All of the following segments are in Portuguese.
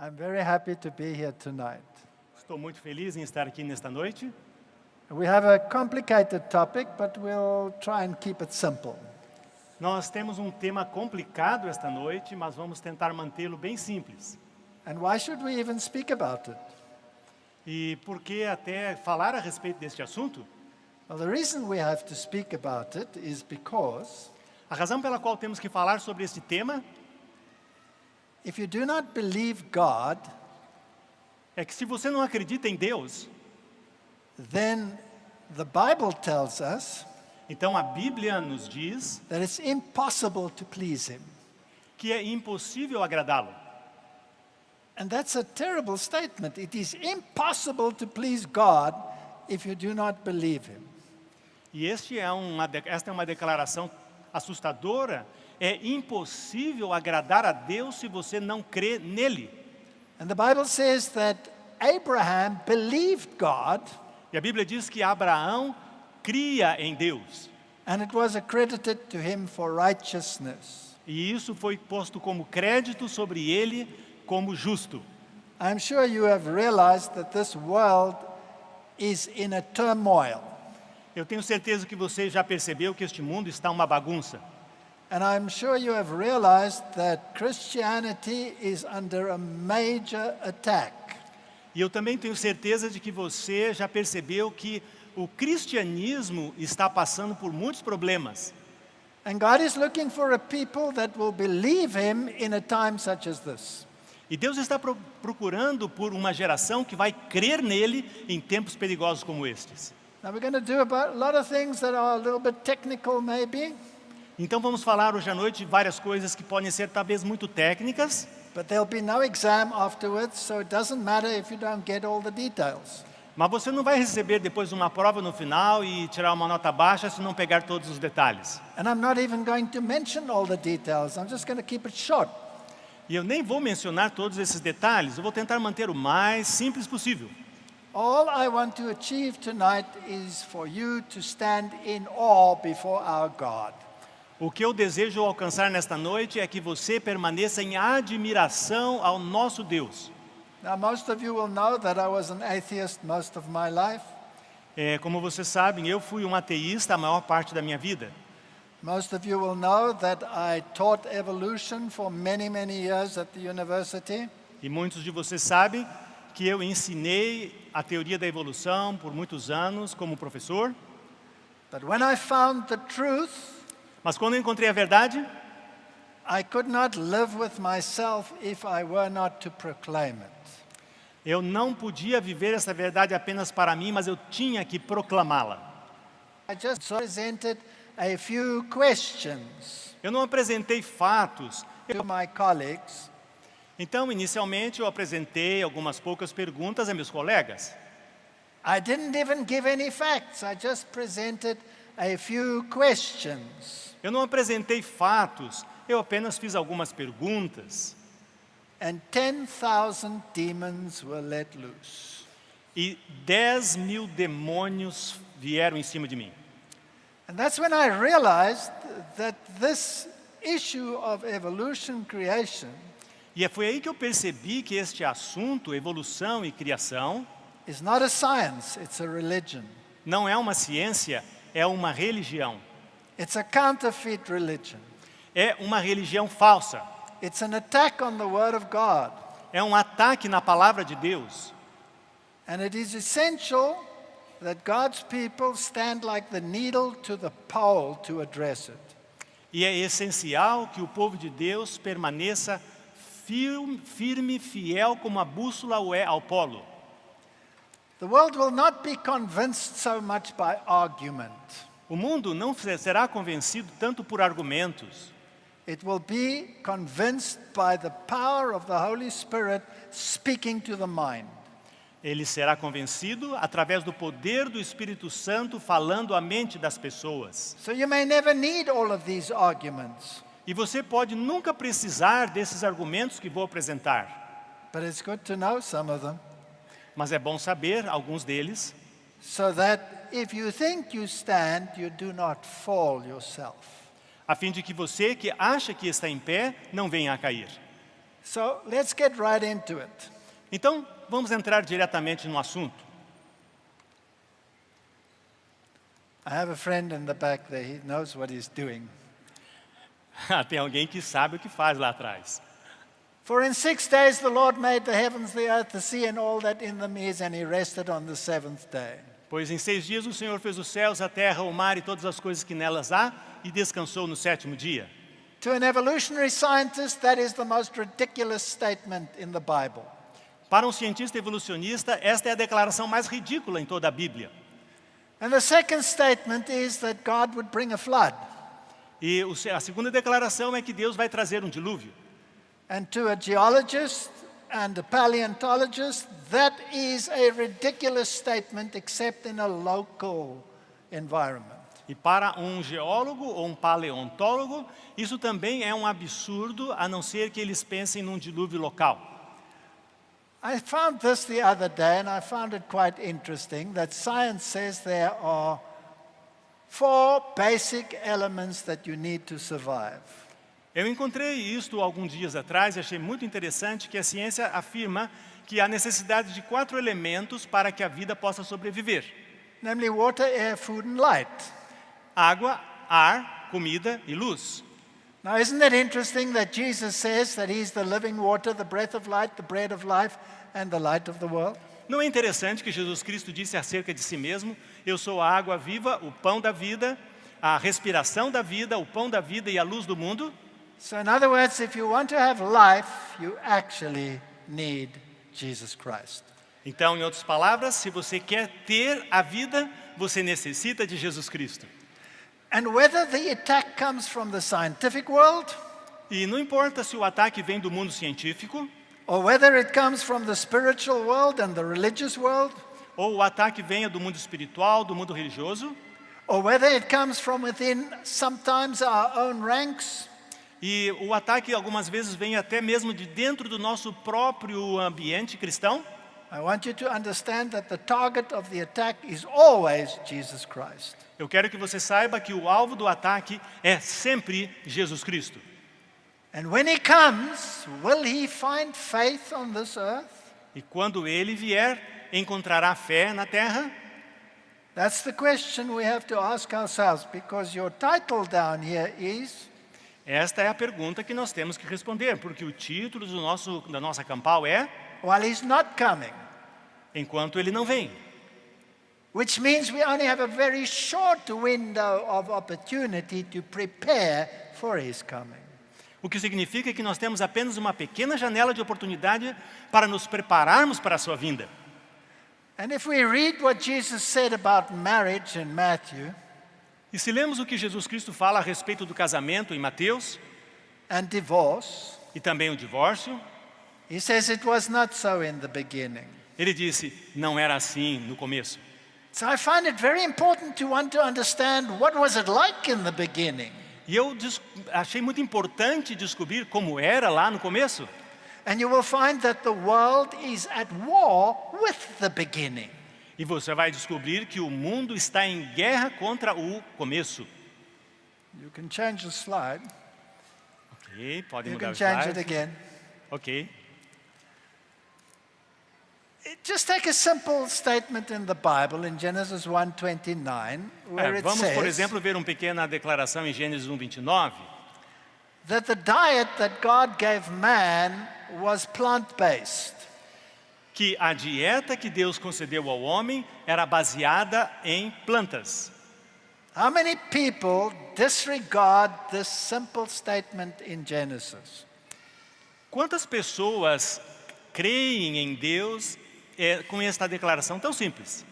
I'm very happy to be here tonight. Estou muito feliz em estar aqui nesta noite. We have a complicated topic, but we'll try and keep it simple. Nós temos um tema complicado esta noite, mas vamos tentar mantê-lo bem simples. And why should we even speak about it? E por que até falar a respeito deste assunto? Well, the reason we have to speak about it is because A razão pela qual temos que falar sobre este tema if you do not believe God, é que se você não acredita em Deus, then the Bible tells us então a Bíblia nos diz that it's impossible to please Him. que é impossível agradá-lo. And that's a terrible statement. It is impossible to please God if you do not believe Him. E esta é uma declaração assustadora. É impossível agradar a Deus se você não crê nele. And the Bible says that Abraham believed God, E a Bíblia diz que Abraão cria em Deus. and it was accredited to him for righteousness. E isso foi posto como crédito sobre ele como justo. I'm sure you have realized that this world is in a turmoil. Eu tenho certeza que você já percebeu que este mundo está uma bagunça. And I'm sure you have realized that Christianity is under a major attack. E eu também tenho certeza de que você já percebeu que o cristianismo está passando por muitos problemas. And God is looking for a people that will believe Him in a time such as this. E Deus está procurando por uma geração que vai crer nele em tempos perigosos como estes. Now we're going to do a lot of things that are a little bit technical maybe, Então vamos falar hoje à noite de várias coisas que podem ser talvez muito técnicas, but there'll be no exam afterwards, so it doesn't matter if you don't get all the details. mas você não vai receber depois uma prova no final e tirar uma nota baixa se não pegar todos os detalhes. And I'm not even going to mention all the details. I'm just going to keep it short. E eu nem vou mencionar todos esses detalhes, eu vou tentar manter o mais simples possível. All I want to achieve tonight is for you to stand in awe before our God. O que eu desejo alcançar nesta noite é que você permaneça em admiração ao nosso Deus. Now, most of you will know that I was an atheist most of my life. Como vocês sabem, eu fui um ateísta a maior parte da minha vida. Most of you will know that I taught evolution for many, many years at the university. E muitos de vocês sabem que eu ensinei a teoria da evolução por muitos anos como professor. But when I found the truth, Mas quando eu encontrei a verdade, I could not live with myself if I were not to proclaim it. eu não podia viver essa verdade apenas para mim, mas eu tinha que proclamá-la. I just presented a few questions Eu não apresentei fatos. to my colleagues, Então, inicialmente, eu apresentei algumas poucas perguntas a meus colegas. I didn't even give any facts. I just presented a few questions. Eu não apresentei fatos, eu apenas fiz algumas perguntas. And 10,000 demons were let loose. E 10.000 demônios vieram em cima de mim. And that's when I realized that this issue of evolution creation E foi aí que eu percebi que este assunto, evolução e criação, is not a science, it's a religion. não é uma ciência, é uma religião. It's a counterfeit religion. É uma religião falsa. It's an attack on the Word of God. É um ataque na palavra de Deus. And it is essential that God's people stand like the needle to the pole to address it. E é essencial que o povo de Deus permaneça firme, fiel como a bússola o é ao polo. The world will not be convinced so much by argument. O mundo não será convencido tanto por argumentos. It will be convinced by the power of the Holy Spirit speaking to the mind. Ele será convencido através do poder do Espírito Santo falando à mente das pessoas. So you may never need all of these arguments, E você pode nunca precisar desses argumentos que vou apresentar. but it's good to know some of them, Mas é bom saber alguns deles, so that if you think you stand, you do not fall yourself. a fim de que você que acha que está em pé não venha a cair. So let's get right into it. Então, vamos entrar diretamente no assunto. I have a friend in the back there, he knows what he's doing. Tem alguém que sabe o que faz lá atrás. For in 6 days the Lord made the heavens, the earth, the sea, and all that in them is, and he rested on the seventh day. Pois em 6 dias o Senhor fez os céus, a terra, o mar e todas as coisas que nelas há, e descansou no 7º dia. To an evolutionary scientist, that is the most ridiculous statement in the Bible. Para um cientista evolucionista, esta é a declaração mais ridícula em toda a Bíblia. And the second statement is that God would bring a flood. E a segunda declaração é que Deus vai trazer um dilúvio. And to a geologist and a paleontologist, that is a ridiculous statement except in a local environment. E para um geólogo ou um paleontólogo, isso também é um absurdo, a não ser que eles pensem num dilúvio local. I found this the other day, and I found it quite interesting, that science says there are 4 basic elements that you need to survive. Eu encontrei isto alguns dias atrás e achei muito interessante que a ciência afirma que há necessidade de 4 elementos para que a vida possa sobreviver. Namely water, air, food, and light. Água, ar, comida e luz. Now, isn't it interesting that Jesus says that he's the living water, the breath of light, the bread of life, and the light of the world? Não é interessante que Jesus Cristo disse acerca de si mesmo: eu sou a água viva, o pão da vida, a respiração da vida, o pão da vida e a luz do mundo? So in other words, if you want to have life, you actually need Jesus Christ. Então, em outras palavras, se você quer ter a vida, você necessita de Jesus Cristo. And whether the attack comes from the scientific world, E não importa se o ataque vem do mundo científico, or whether it comes from the spiritual world and the religious world, ou o ataque venha do mundo espiritual, do mundo religioso, or whether it comes from within sometimes our own ranks, e o ataque algumas vezes vem até mesmo de dentro do nosso próprio ambiente cristão, I want you to understand that the target of the attack is always Jesus Christ. eu quero que você saiba que o alvo do ataque é sempre Jesus Cristo. And when he comes, will he find faith on this earth? E quando ele vier, encontrará fé na terra? That's the question we have to ask ourselves, because your title down here is Esta é a pergunta que nós temos que responder, porque o título da nossa campal é while he's not coming, Enquanto ele não vem. which means we only have a very short window of opportunity to prepare for his coming. O que significa que nós temos apenas uma pequena janela de oportunidade para nos prepararmos para a sua vinda. And if we read what Jesus said about marriage in Matthew E se lemos o que Jesus Cristo fala a respeito do casamento em Mateus, and divorce, e também o divórcio, he says it was not so in the beginning. ele disse, não era assim no começo. So I find it very important to want to understand what was it like in the beginning. E eu achei muito importante descobrir como era lá no começo. And you will find that the world is at war with the beginning. E você vai descobrir que o mundo está em guerra contra o começo. You can change the slide. Ok, pode You mudar can o change it slide. again. Ok. Just take a simple statement in the Bible in Genesis 1:29, where it Vamos, por says exemplo, ver uma pequena declaração em Gênesis 1:29, that the diet that God gave man was plant-based. que a dieta que Deus concedeu ao homem era baseada em plantas. How many people disregard this simple statement in Genesis? Quantas pessoas creem em Deus com esta declaração tão simples?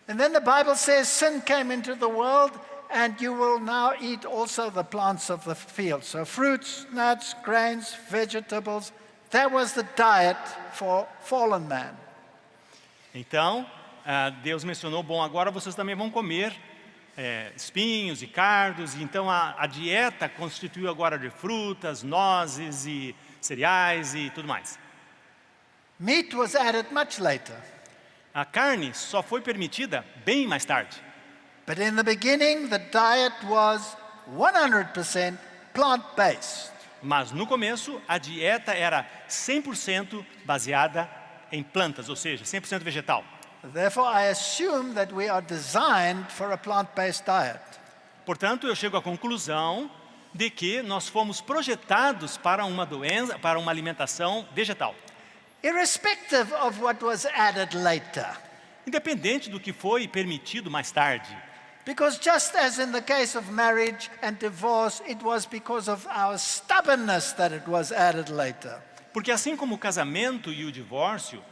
And then the Bible says sin came into the world and you will now eat also the plants of the field. So fruits, nuts, grains, vegetables, that was the diet for fallen man. Então, Deus mencionou, bom, agora vocês também vão comer espinhos e cardos. E então a dieta constituiu agora de frutas, nozes e cereais e tudo mais. Meat was added much later. A carne só foi permitida bem mais tarde. But in the beginning, the diet was 100% plant-based. Mas no começo, a dieta era 100% baseada em plantas, ou seja, 100% vegetal. Therefore, I assume that we are designed for a plant-based diet. Portanto, eu chego à conclusão de que nós fomos projetados para uma doença, para uma alimentação vegetal. Irrespective of what was added later. Independente do que foi permitido mais tarde. Because just as in the case of marriage and divorce, it was because of our stubbornness that it was added later. Porque assim como o casamento e o divórcio,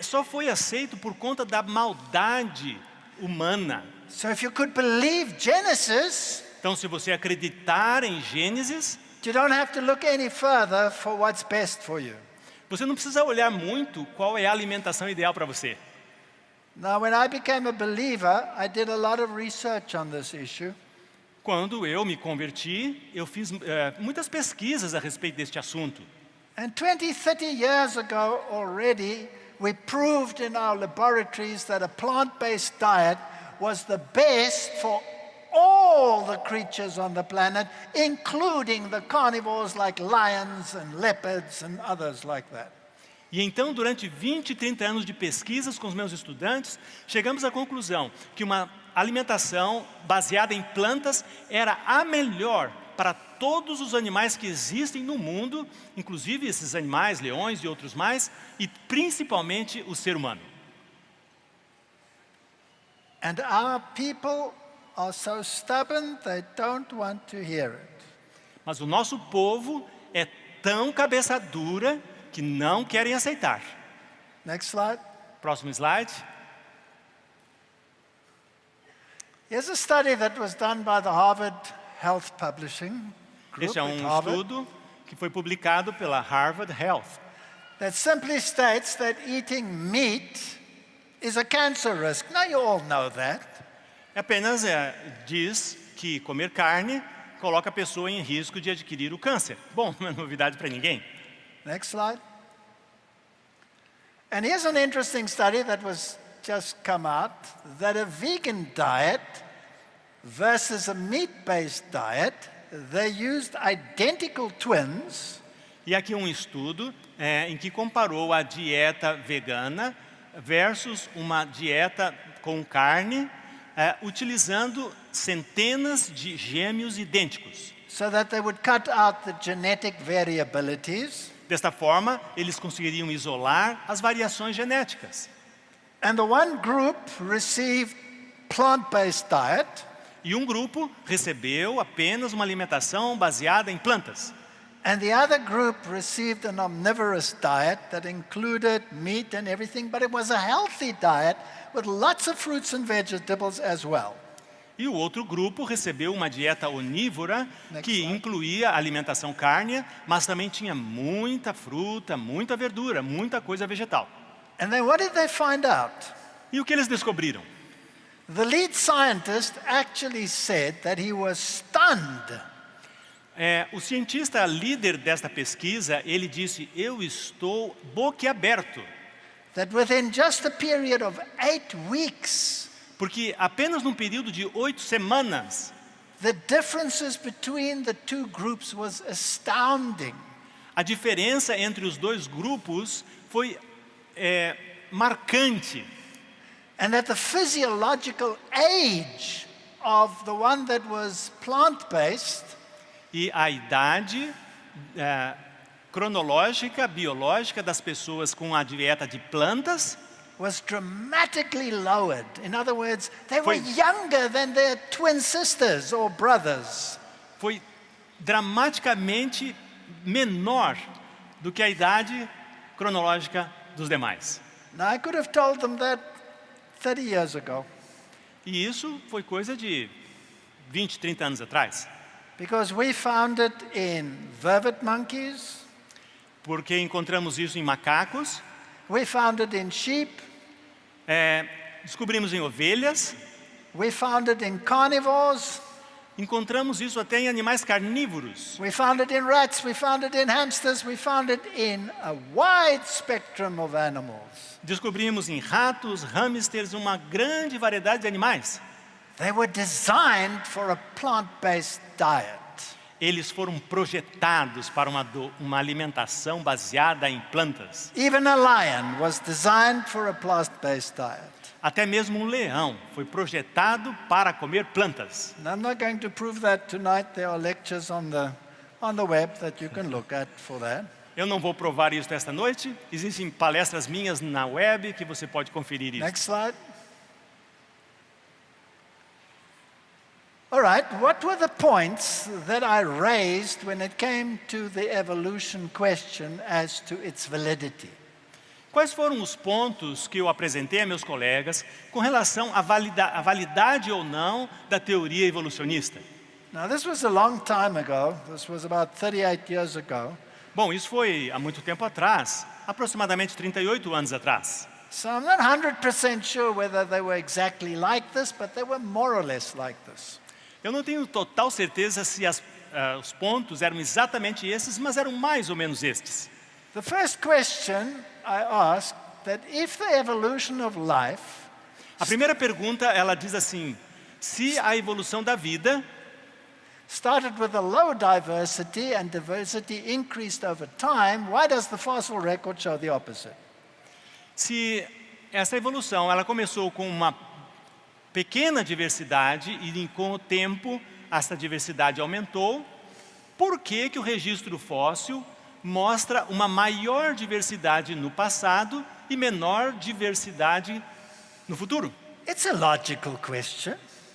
só foi aceito por conta da maldade humana. So if you could believe Genesis, Então, se você acreditar em Gênesis, you don't have to look any further for what's best for you. você não precisa olhar muito qual é a alimentação ideal para você. Now, when I became a believer, I did a lot of research on this issue. Quando eu me converti, eu fiz muitas pesquisas a respeito deste assunto. And 20, 30 years ago already, we proved in our laboratories that a plant-based diet was the best for all the creatures on the planet, including the carnivores like lions and leopards and others like that. E então, durante 20, 30 anos de pesquisas com os meus estudantes, chegamos à conclusão que uma alimentação baseada em plantas era a melhor para todos os animais que existem no mundo, inclusive esses animais, leões e outros mais, e principalmente o ser humano. And our people are so stubborn, they don't want to hear it. Mas o nosso povo é tão cabeça dura que não querem aceitar. Next slide. Próximo slide. Here's a study that was done by the Harvard Health Publishing Group Este é at um Harvard estudo que foi publicado pela Harvard Health. that simply states that eating meat is a cancer risk. Now you all know that. Apenas diz que comer carne coloca a pessoa em risco de adquirir o câncer. Bom, não é novidade para ninguém. Next slide. And here's an interesting study that was just come out, that a vegan diet versus a meat-based diet, they used identical twins. E aqui um estudo em que comparou a dieta vegana versus uma dieta com carne, utilizando centenas de gêmeos idênticos. So that they would cut out the genetic variabilities. Desta forma, eles conseguiriam isolar as variações genéticas. And the one group received plant-based diet, E um grupo recebeu apenas uma alimentação baseada em plantas. and the other group received an omnivorous diet that included meat and everything, but it was a healthy diet with lots of fruits and vegetables as well. E o outro grupo recebeu uma dieta onívora Next que slide. incluía alimentação cárnea, mas também tinha muita fruta, muita verdura, muita coisa vegetal. And then what did they find out? E o que eles descobriram? The lead scientist actually said that he was stunned O cientista líder desta pesquisa, ele disse, eu estou boquiaberto, that within just a period of 8 weeks, porque apenas num período de 8 semanas, the differences between the two groups was astounding. a diferença entre os dois grupos foi marcante. And that the physiological age of the one that was plant-based E a idade cronológica, biológica das pessoas com a dieta de plantas was dramatically lowered. In other words, they were Foi- younger than their twin sisters or brothers. foi dramaticamente menor do que a idade cronológica dos demais. Now, I could have told them that 30 years ago, E isso foi coisa de 20, 30 anos atrás. because we found it in vervet monkeys, Porque encontramos isso em macacos, we found it in sheep, descobrimos em ovelhas, we found it in carnivores, encontramos isso até em animais carnívoros. we found it in rats, we found it in hamsters, we found it in a wide spectrum of animals. Descobrimos em ratos, hamsters, uma grande variedade de animais. They were designed for a plant-based diet. eles foram projetados para uma alimentação baseada em plantas. Even a lion was designed for a plant-based diet. Até mesmo um leão foi projetado para comer plantas. And I'm not going to prove that tonight. There are lectures on the web that you can look at for that. Eu não vou provar isso esta noite. Existem palestras minhas na web que você pode conferir isso. Next slide. All right, what were the points that I raised when it came to the evolution question as to its validity? Quais foram os pontos que eu apresentei a meus colegas com relação à validade ou não da teoria evolucionista? Now, this was a long time ago. This was about 38 years ago. Bom, isso foi há muito tempo atrás, aproximadamente 38 anos atrás. So I'm not 100% sure whether they were exactly like this, but they were more or less like this. Eu não tenho total certeza se os pontos eram exatamente esses, mas eram mais ou menos estes. The first question I asked that if the evolution of life A primeira pergunta, ela diz assim: se a evolução da vida started with a low diversity and diversity increased over time, why does the fossil record show the opposite? se essa evolução ela começou com uma pequena diversidade e com o tempo essa diversidade aumentou, por que o registro fóssil mostra uma maior diversidade no passado e menor diversidade no futuro? It's a logical question.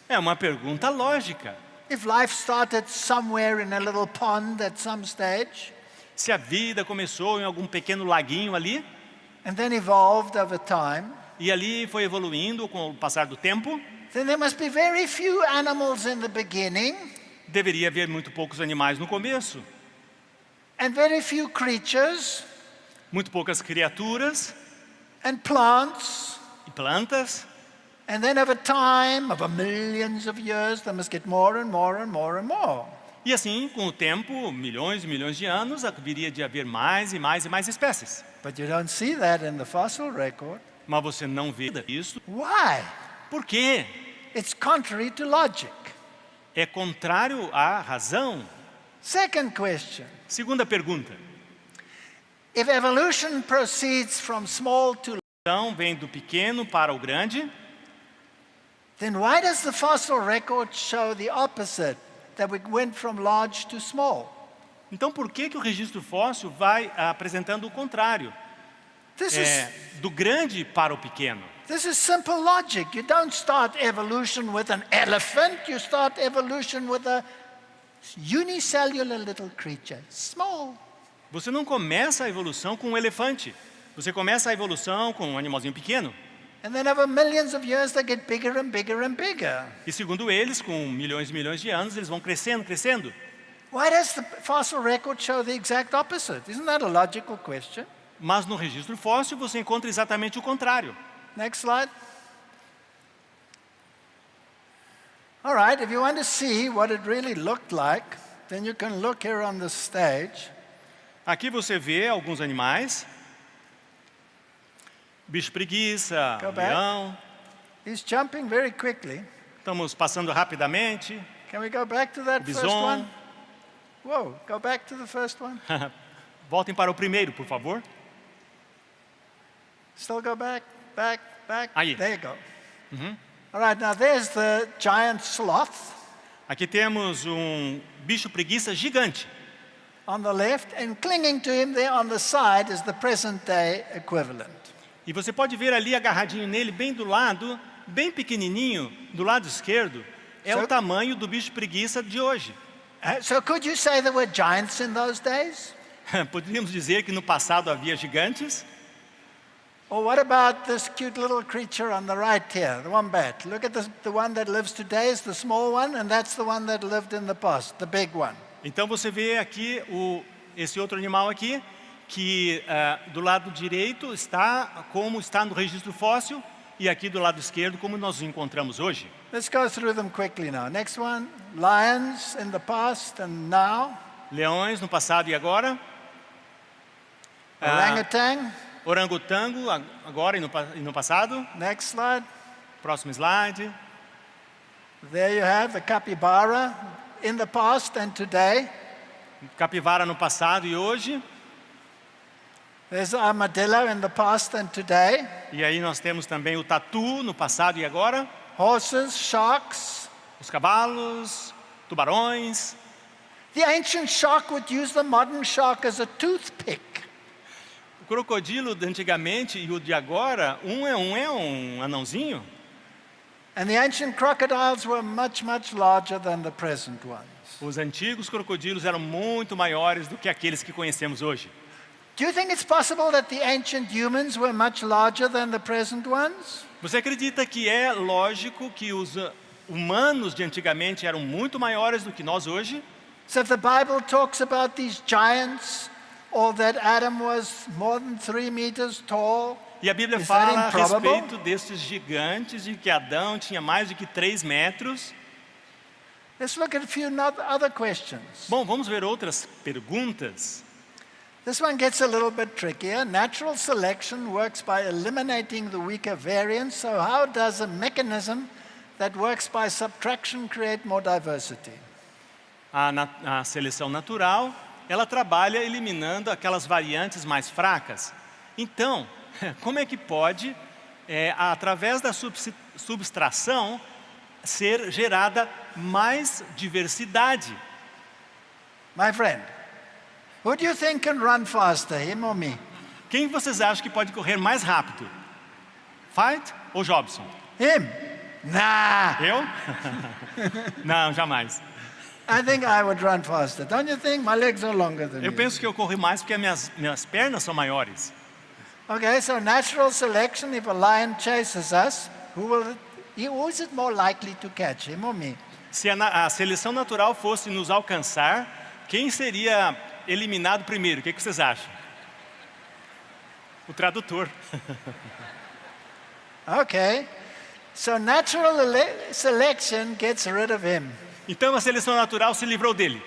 É uma pergunta lógica. If life started somewhere in a little pond at some stage Se a vida começou em algum pequeno laguinho ali, and then evolved over time, e ali foi evoluindo com o passar do tempo, then there must be very few animals in the beginning deveria haver muito poucos animais no começo, and very few creatures muito poucas criaturas and plants. e plantas, And then over time, over millions of years, they must get more and more and more and more. e assim, com o tempo, milhões e milhões de anos, haveria de haver mais e mais e mais espécies. But you don't see that in the fossil record. Mas você não vê isso. Why? Por quê? It's contrary to logic. É contrário à razão. Second question. Segunda pergunta. If evolution proceeds from small to Então, vem do pequeno para o grande, then why does the fossil record show the opposite, that we went from large to small? então por que o registro fóssil vai apresentando o contrário? This Do grande para o pequeno. is simple logic. You don't start evolution with an elephant, you start evolution with a unicellular little creature, small. Você não começa a evolução com um elefante. Você começa a evolução com um animalzinho pequeno. And then over millions of years they get bigger and bigger and bigger. E segundo eles, com milhões e milhões de anos, eles vão crescendo, crescendo. Why does the fossil record show the exact opposite? Isn't that a logical question? Mas no registro fóssil você encontra exatamente o contrário. Next slide. All right, if you want to see what it really looked like, then you can look here on the stage. Aqui você vê alguns animais. Bicho preguiça, Go back. leão. He's jumping very quickly. Estamos passando rapidamente. Can we go back to that first Bison. one? Whoa, go back to the first one. Voltem para o primeiro, por favor. Still go back, back, back. Aí. There you go. All right, now there's the giant sloth Aqui temos um bicho preguiça gigante. on the left, and clinging to him there on the side is the present day equivalent. E você pode ver ali agarradinho nele, bem do lado, bem pequenininho, do lado esquerdo, é So- o tamanho do bicho preguiça de hoje. So could you say there were giants in those days? Poderíamos dizer que no passado havia gigantes. Or what about this cute little creature on the right here, the wombat? Look at the one that lives today is the small one, and that's the one that lived in the past, the big one. Então você vê aqui esse outro animal aqui, que do lado direito está como está no registro fóssil, e aqui do lado esquerdo como nós os encontramos hoje. Let's go through them quickly now. Next one, lions in the past and now. Leões no passado e agora. Orangutan. Orangotango agora e no passado. Next slide. Próximo slide. There you have the capybara in the past and today. Capivara no passado e hoje. There's armadillo in the past and today. E aí nós temos também o tatu no passado e agora. Horses, sharks. Os cavalos, tubarões. The ancient shark would use the modern shark as a toothpick. O crocodilo de antigamente e o de agora, um é um anãozinho. And the ancient crocodiles were much, much larger than the present ones. Os antigos crocodilos eram muito maiores do que aqueles que conhecemos hoje. Do you think it's possible that the ancient humans were much larger than the present ones? Você acredita que é lógico que os humanos de antigamente eram muito maiores do que nós hoje? So if the Bible talks about these giants, or that Adam was more than 3 meters tall, E a Bíblia is that fala a improbable? respeito desses gigantes, de que Adão tinha mais de que 3 metros. Let's look at a few other questions. Bom, vamos ver outras perguntas. This one gets a little bit trickier. Natural selection works by eliminating the weaker variants, so how does a mechanism that works by subtraction create more diversity? A seleção natural, ela trabalha eliminando aquelas variantes mais fracas. Então, como é que pode, através da subtração, ser gerada mais diversidade? My friend, who do you think can run faster, him or me? Quem vocês acham que pode correr mais rápido? Fight ou Jobson? Him? Nah, Eu? Não, jamais. I think I would run faster. Don't you think? My legs are longer than Eu you. penso que eu corro mais porque minhas pernas são maiores. Okay, so natural selection, if a lion chases us, who is it more likely to catch, him or me? Se a seleção natural fosse nos alcançar, quem seria eliminado primeiro? O que vocês acham? O tradutor. Okay, so natural selection gets rid of him. Então a seleção natural se livrou dele.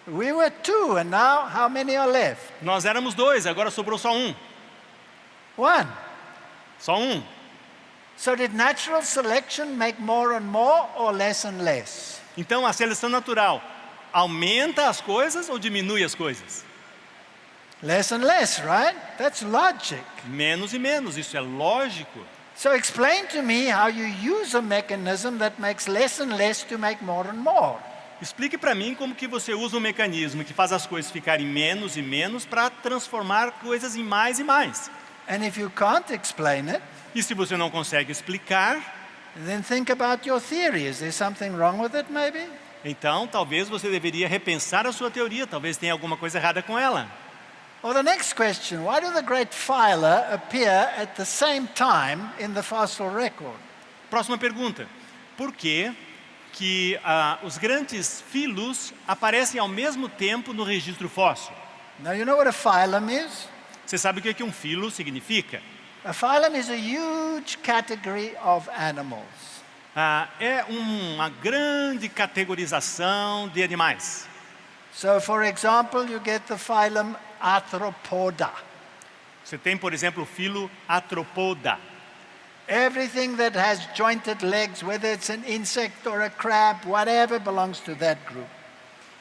We were 2, and now how many are left? Nós éramos 2, agora sobrou só um. 1. Só um. So did natural selection make more and more or less and less? Então a seleção natural aumenta as coisas ou diminui as coisas? Less and less, right? That's logic. Menos e menos, isso é lógico. So explain to me how you use a mechanism that makes less and less to make more and more. Explique para mim como que você usa um mecanismo que faz as coisas ficarem menos e menos para transformar coisas em mais e mais. And if you can't explain it, E se você não consegue explicar, then think about your theory. Is there something wrong with it, maybe? então talvez você deveria repensar a sua teoria, talvez tenha alguma coisa errada com ela. Or the next question, why do the great phyla appear at the same time in the fossil record? Próxima pergunta. Por que os grandes filos aparecem ao mesmo tempo no registro fóssil? Now you know what a phylum is? Você sabe o que um filo significa? A phylum is a huge category of animals. É uma grande categorização de animais. So for example, you get the phylum Arthropoda. Você tem, por exemplo, o filo Arthropoda. Everything that has jointed legs, whether it's an insect or a crab, whatever, belongs to that group.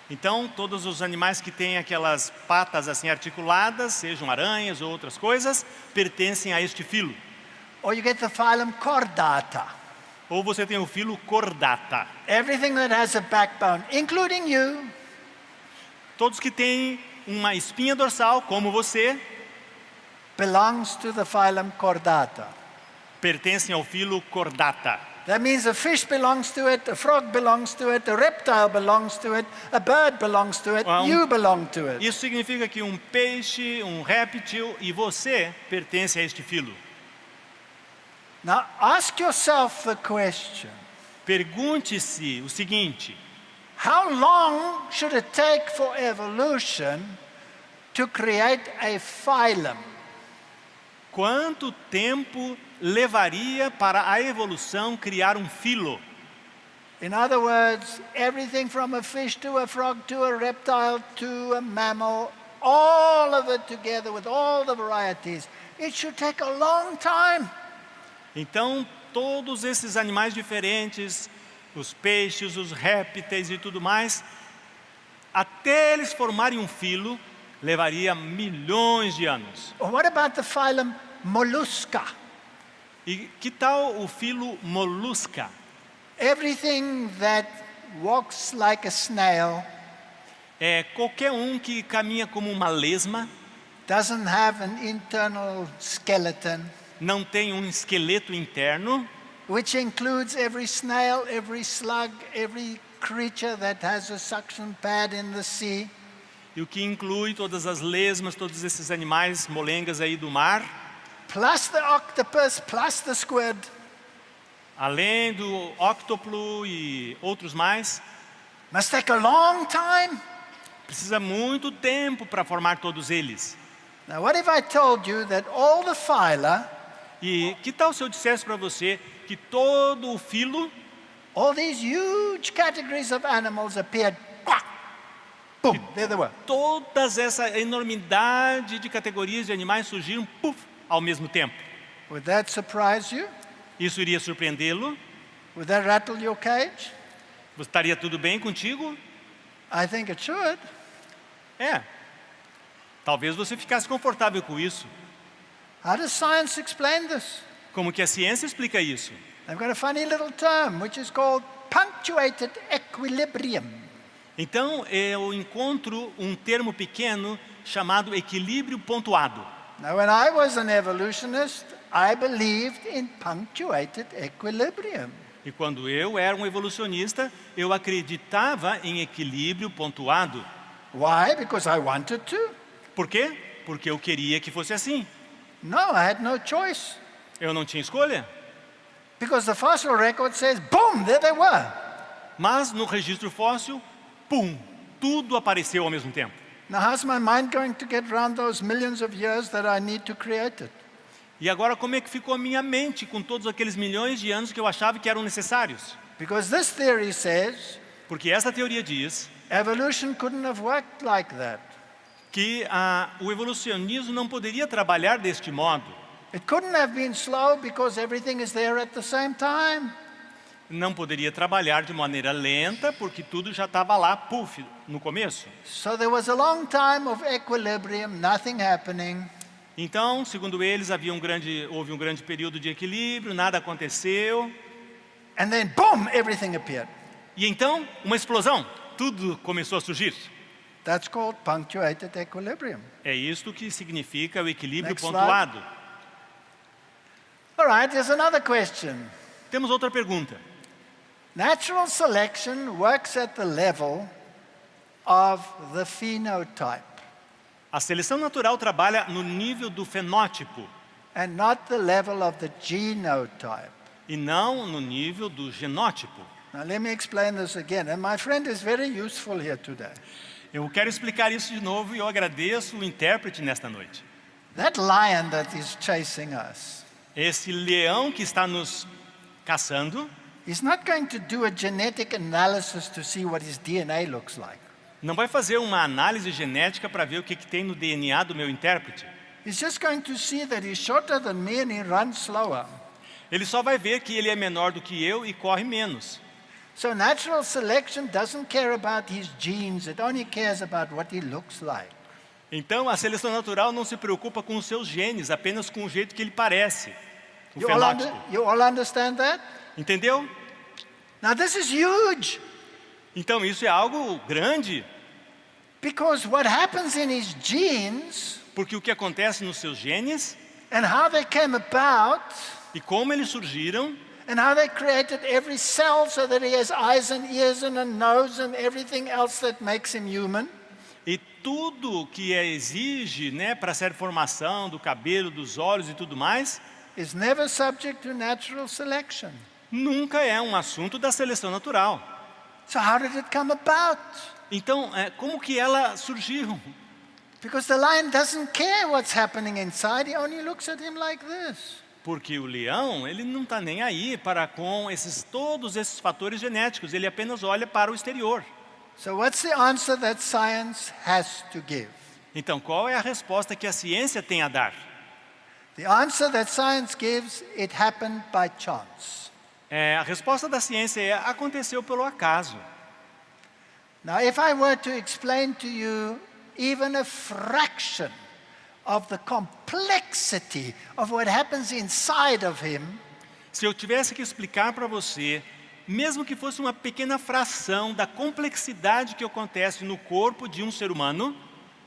Então, todos os animais que têm aquelas patas assim articuladas, sejam aranhas ou outras coisas, pertencem a este filo. Or you get the phylum Chordata. Ou você tem o filo Chordata. Everything that has a backbone, including you, Todos que têm uma espinha dorsal, como você, belongs to the phylum Chordata. pertencem ao filo Chordata. That means a fish belongs to it, a frog belongs to it, a reptile belongs to it, a bird belongs to it, you belong to it. Isso significa que um peixe, um réptil e você pertence a este filo. Now ask yourself the question, Pergunte-se o seguinte: how long should it take for evolution to create a phylum? quanto tempo levaria para a evolução criar um filo? In other words, everything from a fish to a frog to a reptile to a mammal, all of it together with all the varieties, it should take a long time. Então, todos esses animais diferentes, os peixes, os répteis e tudo mais, até eles formarem um filo, levaria milhões de anos. Or what about the phylum Mollusca? E que tal o filo Molusca? Everything that walks like a snail, É qualquer um que caminha como uma lesma, doesn't have an internal skeleton, não tem um esqueleto interno, which includes every snail, every slug, every creature that has a suction pad in the sea. e o que inclui todas as lesmas, todos esses animais molengas aí do mar, Plus the octopus, plus the squid. além do óctoplo e outros mais. Must take a long time. Precisa muito tempo para formar todos eles. Now, what if I told you that all the phyla, E que tal se eu dissesse para você que todo o filo, all these huge categories of animals appeared, quack, boom, there they were. todas essa enormidade de categorias de animais surgiram puff, ao mesmo tempo? Would that surprise you? Isso iria surpreendê-lo? Would that rattle your cage? Estaria tudo bem contigo? I think it should. É. Talvez você ficasse confortável com isso. How does science explain this? Como que a ciência explica isso? They've got a funny little term which is called punctuated equilibrium. Então, eu encontro um termo pequeno chamado equilíbrio pontuado. Now, when I was an evolutionist, I believed in punctuated equilibrium. E quando eu era um evolucionista, eu acreditava em equilíbrio pontuado. Why? Because I wanted to? Por quê? Porque eu queria que fosse assim. No, I had no choice. Eu não tinha escolha. Because the fossil record says, boom, there they were. Mas no registro fóssil, pum, tudo apareceu ao mesmo tempo. Now, how's my mind going to get around those millions of years that I need to create it? E agora como é que ficou a minha mente com todos aqueles milhões de anos que eu achava que eram necessários? Because this theory says Porque essa teoria diz evolution couldn't have worked like that. que o evolucionismo não poderia trabalhar deste modo. It couldn't have been slow because everything is there at the same time. Não poderia trabalhar de maneira lenta, porque tudo já estava lá, puf, no começo. So there was a long time of equilibrium, nothing happening. Então, segundo eles, houve um grande período de equilíbrio, nada aconteceu. And then, boom, everything appeared. E então, uma explosão, tudo começou a surgir. That's called punctuated equilibrium. É isto que significa o equilíbrio Next pontuado. All right, there's another question. Temos outra pergunta. Natural selection works at the level of the phenotype A seleção natural trabalha no nível do fenótipo and not the level of the genotype. e não no nível do genótipo. Now, let me explain this again. And my friend is very useful here today. Eu quero explicar isso de novo e eu agradeço o intérprete nesta noite. That lion that is chasing us Esse leão que está nos caçando is not going to do a genetic analysis to see what his DNA looks like. não vai fazer uma análise genética para ver o que tem no DNA do meu intérprete. He's just going to see that he's shorter than me and he runs slower. Ele só vai ver que ele é menor do que eu e corre menos. So natural selection doesn't care about his genes, it only cares about what he looks like. Então, a seleção natural não se preocupa com os seus genes, apenas com o jeito que ele parece, o You fenótipo. all understand that? Entendeu? Now this is huge Então, isso é algo grande, because what happens in his genes porque o que acontece nos seus genes and how they came about e como eles surgiram and how they created every cell so that he has eyes and ears and a nose and everything else that makes him human. e tudo que exige, né, para essa formação do cabelo, dos olhos e tudo mais, Is never subject to natural selection. nunca é um assunto da seleção natural. So how did it come about? Então, como que ela surgiu? Because the lion doesn't care what's happening inside, he only looks at him like this. Porque o leão, ele não está nem aí para com todos esses fatores genéticos, ele apenas olha para o exterior. So what's the answer that science has to give? Então, qual é a resposta que a ciência tem a dar? The answer that science gives, it happened by chance. A resposta da ciência é: aconteceu pelo acaso. Now, if I were to explain to you even a fraction of the complexity of what happens inside of him, Se eu tivesse que explicar para você, mesmo que fosse uma pequena fração da complexidade que acontece no corpo de um ser humano,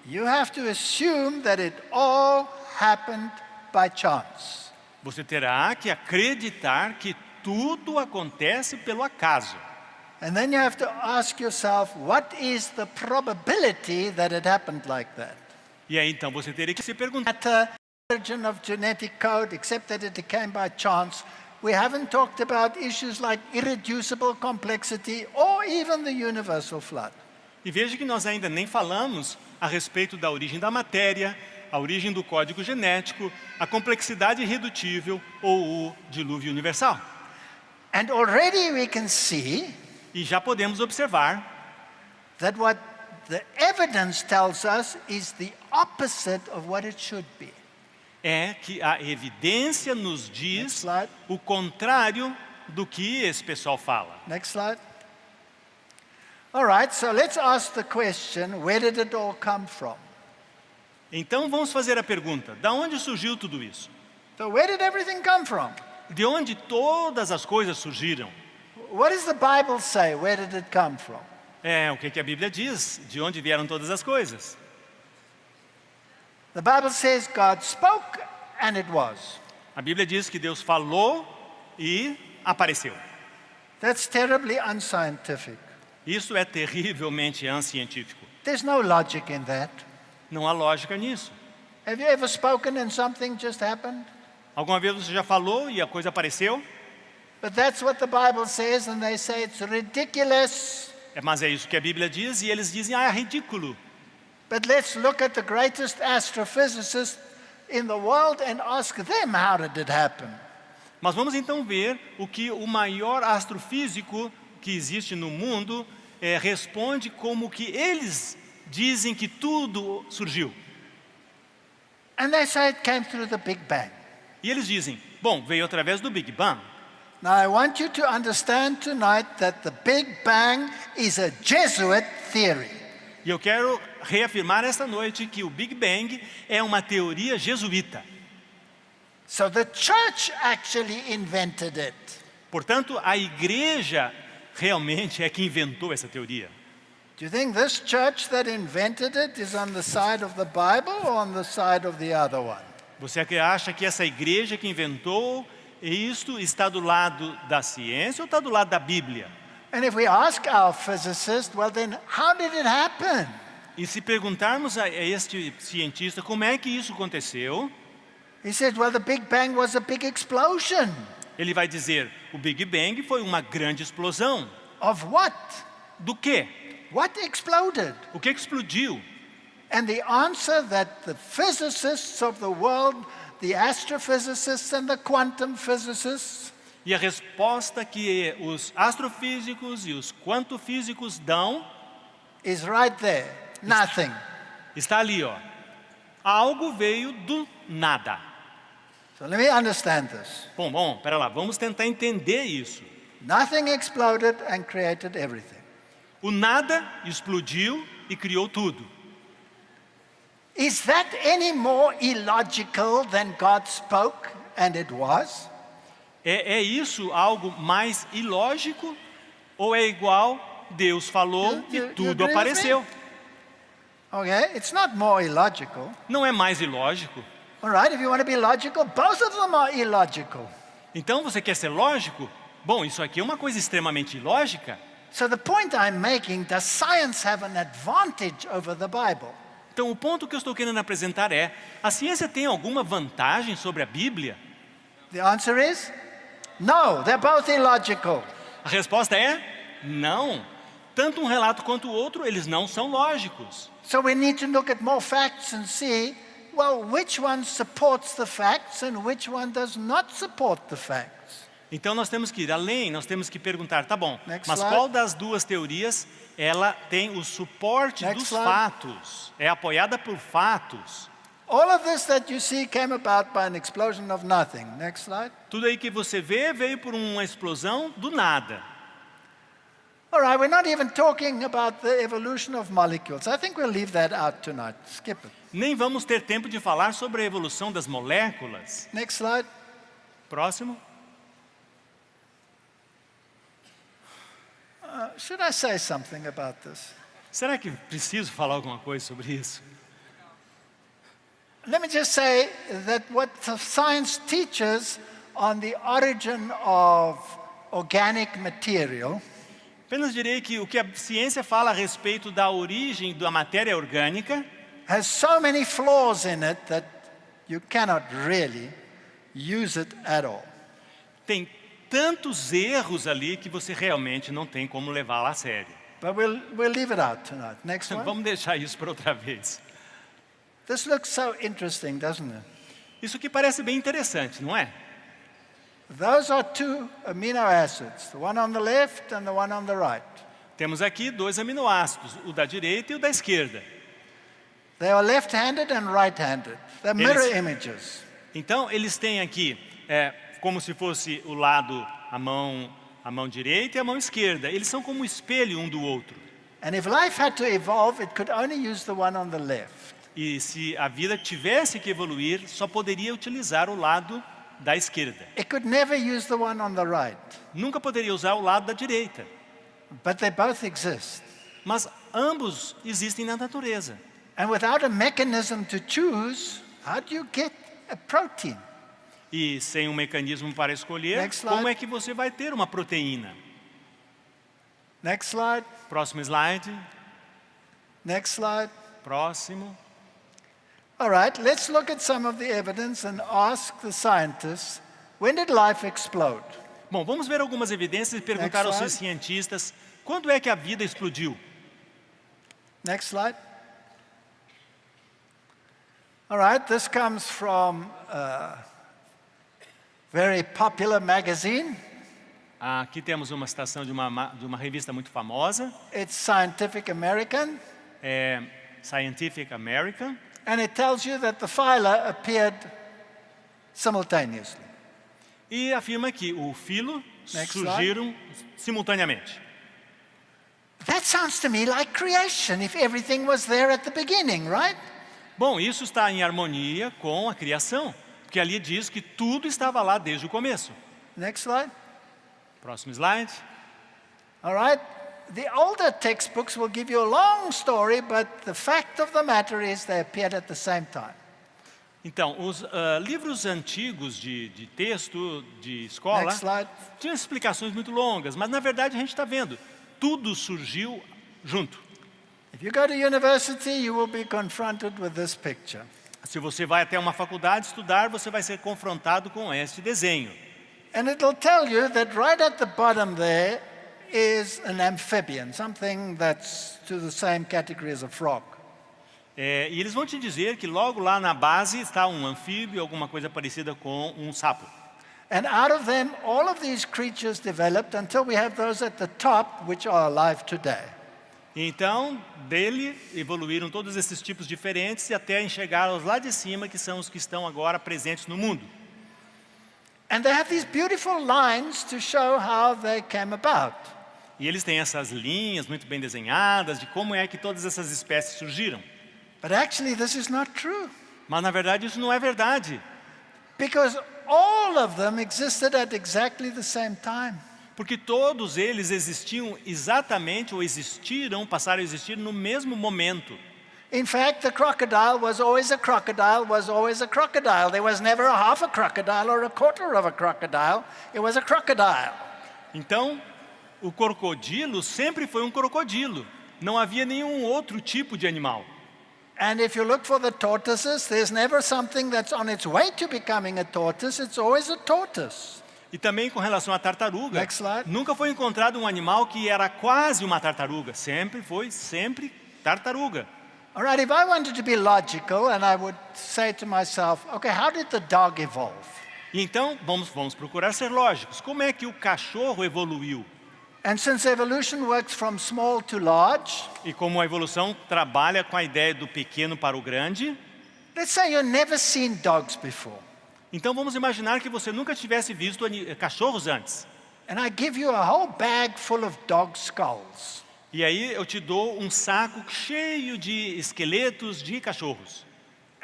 you have to assume that it all happened by chance. você terá que acreditar que tudo acontece pelo acaso. And then you have to ask yourself, what is the probability that it happened like that? E aí então você teria que se perguntar: Matter, origin of genetic code, except that it came by chance. We haven't talked about issues like irreducible complexity or even the universal flood. e veja que nós ainda nem falamos a respeito da origem da matéria, a origem do código genético, a complexidade irredutível ou o dilúvio universal. And already we can see E já podemos observar that what the evidence tells us is the opposite of what it should be. é que a evidência nos Next diz slide. o contrário do que esse pessoal fala. Next slide. All right, so let's ask the question, where did it all come from? Então vamos fazer a pergunta: da onde surgiu tudo isso? So where did everything come from? De onde todas as coisas surgiram? What does the Bible say? Where did it come from? O que a Bíblia diz? De onde vieram todas as coisas? The Bible says God spoke and it was. A Bíblia diz que Deus falou e apareceu. That's terribly unscientific. Isso é terrivelmente ancientífico. There's no logic in that. Não há lógica nisso. Have you ever spoken and something just happened? Alguma vez você já falou e a coisa apareceu? But that's what the Bible says, and they say it's ridiculous. Mas é isso que a Bíblia diz e eles dizem: é ridículo. But let's look at the greatest astrophysicist in the world and ask them how did it happen. Mas vamos então ver o que o maior astrofísico que existe no mundo responde, como que eles dizem que tudo surgiu. And they say it came through the Big Bang. E eles dizem: bom, veio através do Big Bang. Now I want you to understand tonight that the Big Bang is a Jesuit theory. E eu quero reafirmar esta noite que o Big Bang é uma teoria jesuíta. So the church actually invented it. Portanto, a igreja realmente é que inventou essa teoria. Do you think this church that invented it is on the side of the Bible or on the side of the other one? Você acha que essa igreja que inventou isto está do lado da ciência ou está do lado da Bíblia? And if we ask our physicist, well then how did it happen? E se perguntarmos a este cientista como é que isso aconteceu, He said, well the Big Bang was a big explosion. ele vai dizer: o Big Bang foi uma grande explosão. Of what? Do quê? What exploded? O que explodiu? And the answer that the physicists of the world, the astrophysicists and the quantum physicists, E a resposta que os astrofísicos e os quantofísicos dão is right there. Nothing. está ali, ó. Algo veio do nada. So let me understand this. Bom, pera lá, vamos tentar entender isso. Nothing exploded and created everything. O nada explodiu e criou tudo. Is that any more illogical than God spoke and it was? É isso algo mais ilógico ou é igual Deus falou e You tudo agree with apareceu? me? Okay, it's not more illogical. Não é mais ilógico? All right, if you want to be logical, both of them are illogical. Então você quer ser lógico? Bom, isso aqui é uma coisa extremamente ilógica. So the point I'm making, does science have an advantage over the Bible? Então o ponto que eu estou querendo apresentar é: a ciência tem alguma vantagem sobre a Bíblia? The answer is no, they're both illogical. A resposta é não. Tanto um relato quanto o outro, eles não são lógicos. So we need to look at more facts and see, well, which one supports the facts and which one does not support the facts. Então nós temos que ir além, nós temos que perguntar: tá bom, Next mas slide. qual das duas teorias ela tem o suporte Next dos slide. fatos? É apoiada por fatos. All of this that you see came about by an explosion of nothing. Next slide. Tudo aí que você vê veio por uma explosão do nada. All right, we're not even talking about the evolution of molecules. I think we'll leave that out tonight. Skip it. Nem vamos ter tempo de falar sobre a evolução das moléculas. Next slide. Próximo. Should I say something about this? Será que preciso falar alguma coisa sobre isso? Let me just say that what the science teaches on the origin of organic material Apenas direi que o que a ciência fala a respeito da origem da matéria orgânica has so many flaws in it that you cannot really use it at all. tem tantos erros ali que você realmente não tem como levá-la a sério. But we'll leave it out tonight. Next one. Vamos deixar isso para outra vez. This looks so interesting, doesn't it? Isso aqui parece bem interessante, não é? Those are two amino acids, the one on the left and the one on the right. Temos aqui dois aminoácidos, o da direita e o da esquerda. They are left-handed and right-handed. They're mirror Eles- images. Então, eles têm aqui, como se fosse o lado, a mão direita e a mão esquerda. Eles são como um espelho um do outro. And if life had to evolve, it could only use the one on the left. E se a vida tivesse que evoluir, só poderia utilizar o lado da esquerda. It could never use the one on the right. Nunca poderia usar o lado da direita. But they both exist. Mas ambos existem na natureza. And without a mechanism to choose, how do you get a protein? E sem um mecanismo para escolher, Next slide. como é que você vai ter uma proteína? Next slide. Próximo slide. Next slide. Próximo. All right, let's look at some of the evidence and ask the scientists, when did life explode? Bom, vamos ver algumas evidências e perguntar aos slide. cientistas quando é que a vida explodiu. Next slide. All right, this comes from a very popular magazine. Aqui temos uma citação de uma revista muito famosa, It's Scientific American, Scientific American, and it tells you that the phyla appeared simultaneously. e afirma que o filo Next surgiram simultaneamente. That sounds to me like creation, if everything was there at the beginning, right? Bom, isso está em harmonia com a criação, porque ali diz que tudo estava lá desde o começo. Next slide. Próximo slide. All right. The older textbooks will give you a long story, but the fact of the matter is they appeared at the same time. Então, os livros antigos de texto, de escola, Next slide. tinham explicações muito longas, mas na verdade a gente está vendo, tudo surgiu junto. If you go to university, you will be confronted with this picture. Se você vai até uma faculdade estudar, você vai ser confrontado com este desenho. And it'll tell you that right at the bottom there is an amphibian, something that's to the same category as a frog. E eles vão te dizer que logo lá na base está um anfíbio, alguma coisa parecida com um sapo. And out of them, all of these creatures developed until we have those at the top, which are alive today. Então, dele evoluíram todos esses tipos diferentes e até chegar aos lá de cima, que são os que estão agora presentes no mundo. And they have these beautiful lines to show how they came about. E eles têm essas linhas muito bem desenhadas de como é que todas essas espécies surgiram. But actually, this is not true, Mas, na verdade, isso não é verdade. because all of them existed at exactly the same time. Porque todos eles existiam exatamente, ou existiram, passaram a existir no mesmo momento. In fact, the crocodile was always a crocodile, was always a crocodile. There was never a half a crocodile or a quarter of a crocodile. It was a crocodile. Então, o crocodilo sempre foi um crocodilo. Não havia nenhum outro tipo de animal. And if you look for the tortoises, there's never something that's on its way to becoming a tortoise. It's always a tortoise. E também com relação à tartaruga, Next slide. nunca foi encontrado um animal que era quase uma tartaruga. Sempre tartaruga. All right, if I wanted to be logical, and I would say to myself, okay, how did the dog evolve? E então, vamos procurar ser lógicos. Como é que o cachorro evoluiu? And since evolution works from small to large, E como a evolução trabalha com a ideia do pequeno para o grande, Let's say you've never seen dogs before. Então vamos imaginar que você nunca tivesse visto cachorros antes. And I give you a whole bag full of dog skulls. E aí eu te dou um saco cheio de esqueletos de cachorros.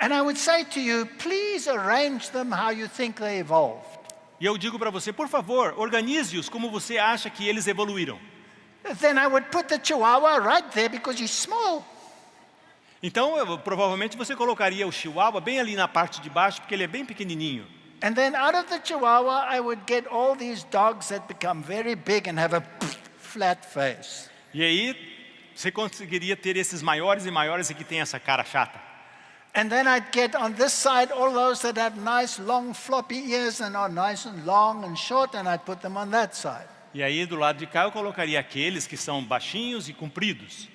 And I would say to you, please arrange them how you think they evolved. E eu digo para você, por favor, organize-os como você acha que eles evoluíram. Then I would put the Chihuahua right there because he's small. Então, provavelmente você colocaria o Chihuahua bem ali na parte de baixo, porque ele é bem pequenininho. And then out of the Chihuahua, I would get all these dogs that become very big and have a flat face. E aí, você conseguiria ter esses maiores e maiores e que tem essa cara chata. And then I'd get on this side all those that have nice long floppy ears and are nice and long and short, and I'd put them on that side. E aí, do lado de cá, eu colocaria aqueles que são baixinhos e compridos.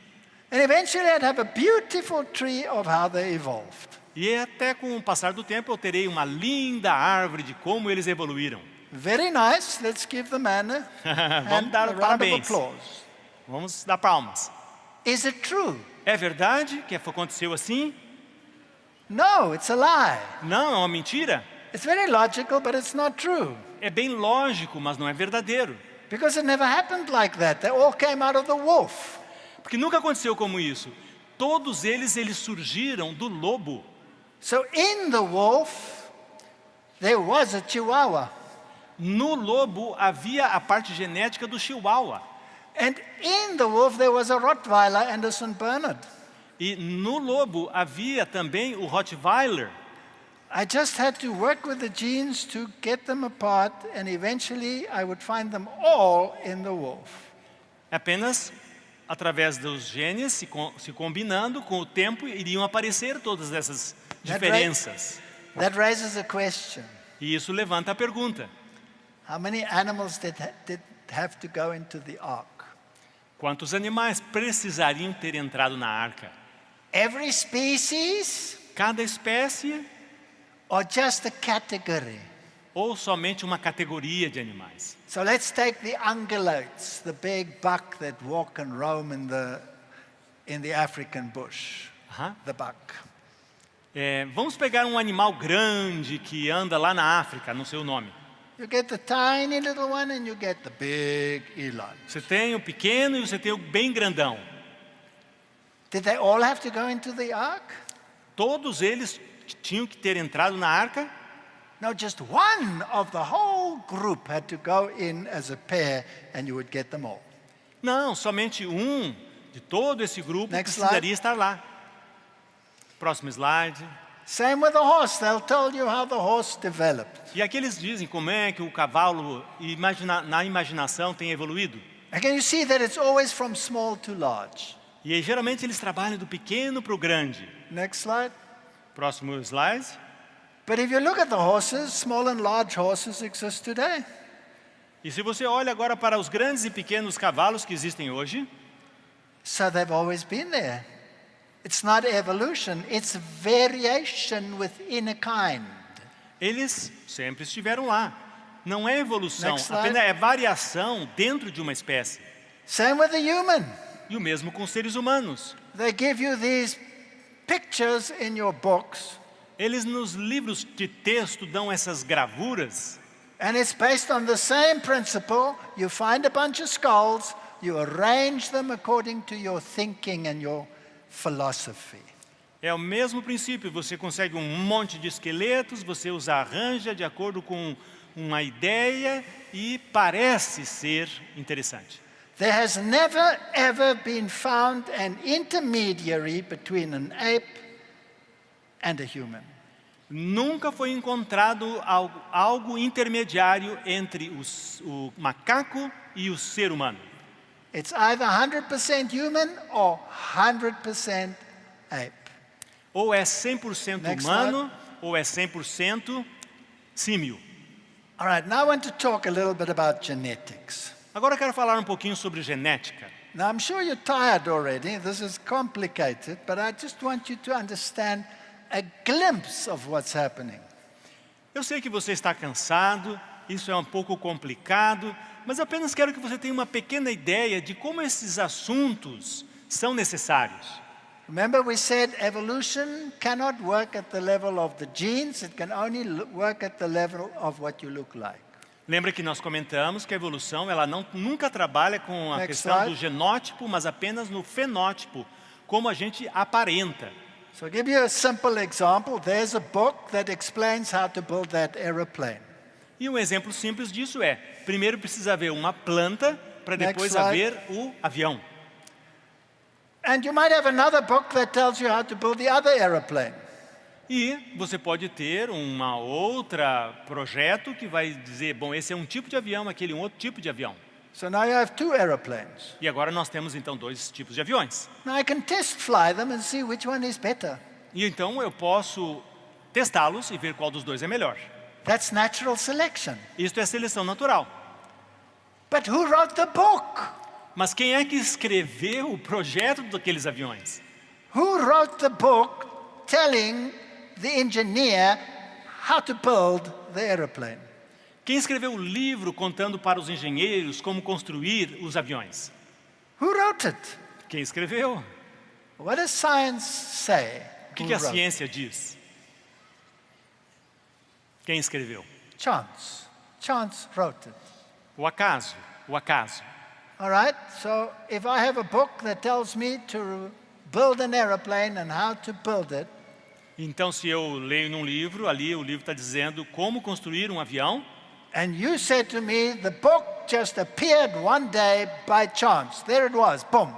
And eventually I'd have a beautiful tree of how they evolved. E até com o passar do tempo, eu terei uma linda árvore de como eles evoluíram. Very nice. Let's give the man Vamos dar a round of parabéns. applause. Vamos dar palmas. Is it true? É verdade que aconteceu assim? No, it's a lie. Não, é uma mentira. It's very logical, but it's not true. É bem lógico, mas não é verdadeiro. Because it never happened like that. They all came out of the wolf. Porque nunca aconteceu como isso. Todos eles surgiram do lobo. So in the wolf, there was a Chihuahua. No lobo havia a parte genética do Chihuahua. And in the wolf, there was a Rottweiler and a St. Bernard. E no lobo havia também o Rottweiler. I just had to work with the genes to get them apart, and eventually I would find them all in the wolf. Apenas através dos genes se combinando, com o tempo iriam aparecer todas essas diferenças. That raises a question. E isso levanta a pergunta: How many animals did have to go into the ark? quantos animais precisariam ter entrado na arca? Every species Cada espécie or just a category? ou somente uma categoria de animais? So let's take the ungulates, the big buck that walk and roam in the African bush, Aham. the buck. Vamos pegar um animal grande que anda lá na África, não sei o nome. You get the tiny little one and you get the big eland. Você tem o pequeno e você tem o bem grandão. Did they all have to go into the ark? Todos eles tinham que ter entrado na arca? No, just one of the whole group had to go in as a pair and you would get them all. Não, somente um de todo esse grupo Next precisaria estar lá. Próximo slide. Same with the horse. They'll tell you how the horse developed. E aqui eles dizem como é que o cavalo na imaginação tem evoluído. And can you see that it's always from small to large? E aí, geralmente eles trabalham do pequeno para o grande. Next slide. Próximo slide. But if you look at the horses, small and large horses exist today. E se você olha agora para os grandes e pequenos cavalos que existem hoje, So they've always been there. It's not evolution, it's variation within a kind. eles sempre estiveram lá. Não é evolução, Next slide. apenas é variação dentro de uma espécie. Same with the human. E o mesmo com os seres humanos. They give you these pictures in your books, Eles nos livros de texto dão essas gravuras. and it's based on the same principle. You find a bunch of skulls, you arrange them according to your thinking and your philosophy. É o mesmo princípio, você consegue um monte de esqueletos, você os arranja de acordo com uma ideia e parece ser interessante. There has never ever been found an intermediary between an ape and a human. Nunca foi encontrado algo intermediário entre o macaco e o ser humano. It's either 100% human or 100% ape. Ou é 100% Next humano, ou é 100% símio. All right, now I want to talk a little bit about genetics. Agora eu quero falar um pouquinho sobre genética. Now, I'm sure you're tired already. This is complicated, but I just want you to understand a glimpse of what's happening. Eu sei que você está cansado, isso é um pouco complicado, mas apenas quero que você tenha uma pequena ideia de como esses assuntos são necessários. Remember we said evolution cannot work at the level of the genes, it can only work at the level of what you look like. Lembra que nós comentamos que a evolução ela nunca trabalha com a Next questão slide. do genótipo, mas apenas no fenótipo, como a gente aparenta. So I'll give you a simple example. There's a book that explains how to build that aeroplane. E um exemplo simples disso é, primeiro precisa haver uma planta para Next depois slide. haver o avião. And you might have another book that tells you how to build the other aeroplane. E você pode ter uma outra projeto que vai dizer, bom, esse é um tipo de avião, aquele é um outro tipo de avião. So now you have two aeroplanes. E agora nós temos então dois tipos de aviões. Now I can test fly them and see which one is better. E então eu posso testá-los e ver qual dos dois é melhor. That's natural selection. Isto é seleção natural. But who wrote the book? Mas quem é que escreveu o projeto daqueles aviões? Who wrote the book telling the engineer how to build the aeroplane? Quem escreveu o livro contando para os engenheiros como construir os aviões? Who wrote it? Quem escreveu? What does science say? O que Who a wrote? ciência diz? Quem escreveu? Chance. Chance wrote it. O acaso, o acaso. All right? So if I have a book that tells me to build an aeroplane and how to build it, Então, se eu leio num livro, ali o livro está dizendo como construir um avião, and you said to me, the book just appeared one day by chance. There it was, boom.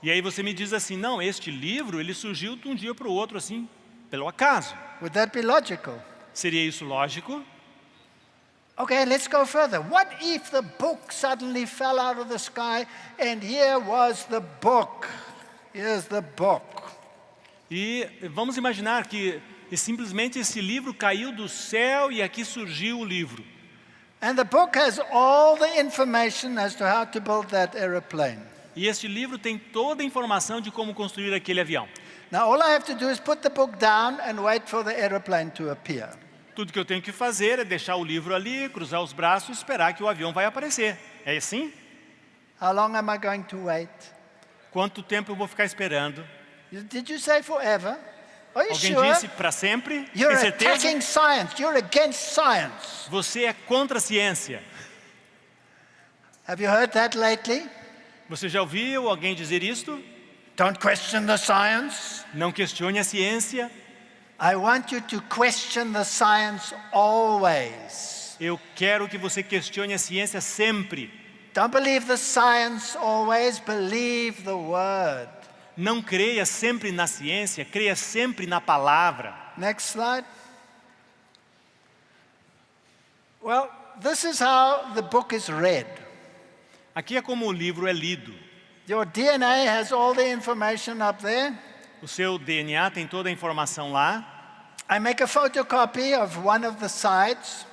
e aí você me diz assim, não, este livro, ele surgiu de um dia para o outro, assim, pelo acaso. Would that be logical? Seria isso lógico? Okay, let's go further. What if the book suddenly fell out of the sky and here was the book? Here's the book. E vamos imaginar que simplesmente esse livro caiu do céu e aqui surgiu o livro. And the book has all the information as to how to build that aeroplane. E este livro tem toda a informação de como construir aquele avião. Now, all I have to do is put the book down and wait for the aeroplane to appear. Tudo que eu tenho que fazer é deixar o livro ali, cruzar os braços e esperar que o avião vai aparecer. É assim? How long am I going to wait? Quanto tempo eu vou ficar esperando? Did you say forever? Are you Alguém sure? disse para sempre? You're Tem certeza? attacking science. You're against science. Você é contra a ciência. Have you heard that lately? Você já ouviu alguém dizer isto? Don't question the science. Não questione a ciência. I want you to question the science always. Eu quero que você questione a ciência sempre. Don't believe the science always, believe the word. Não creia sempre na ciência, creia sempre na palavra. Next slide. Well, this is how the book is read. Aqui é como o livro é lido. Your DNA has all the information up there. O seu DNA tem toda a informação lá. I make a photocopy of one of the sides.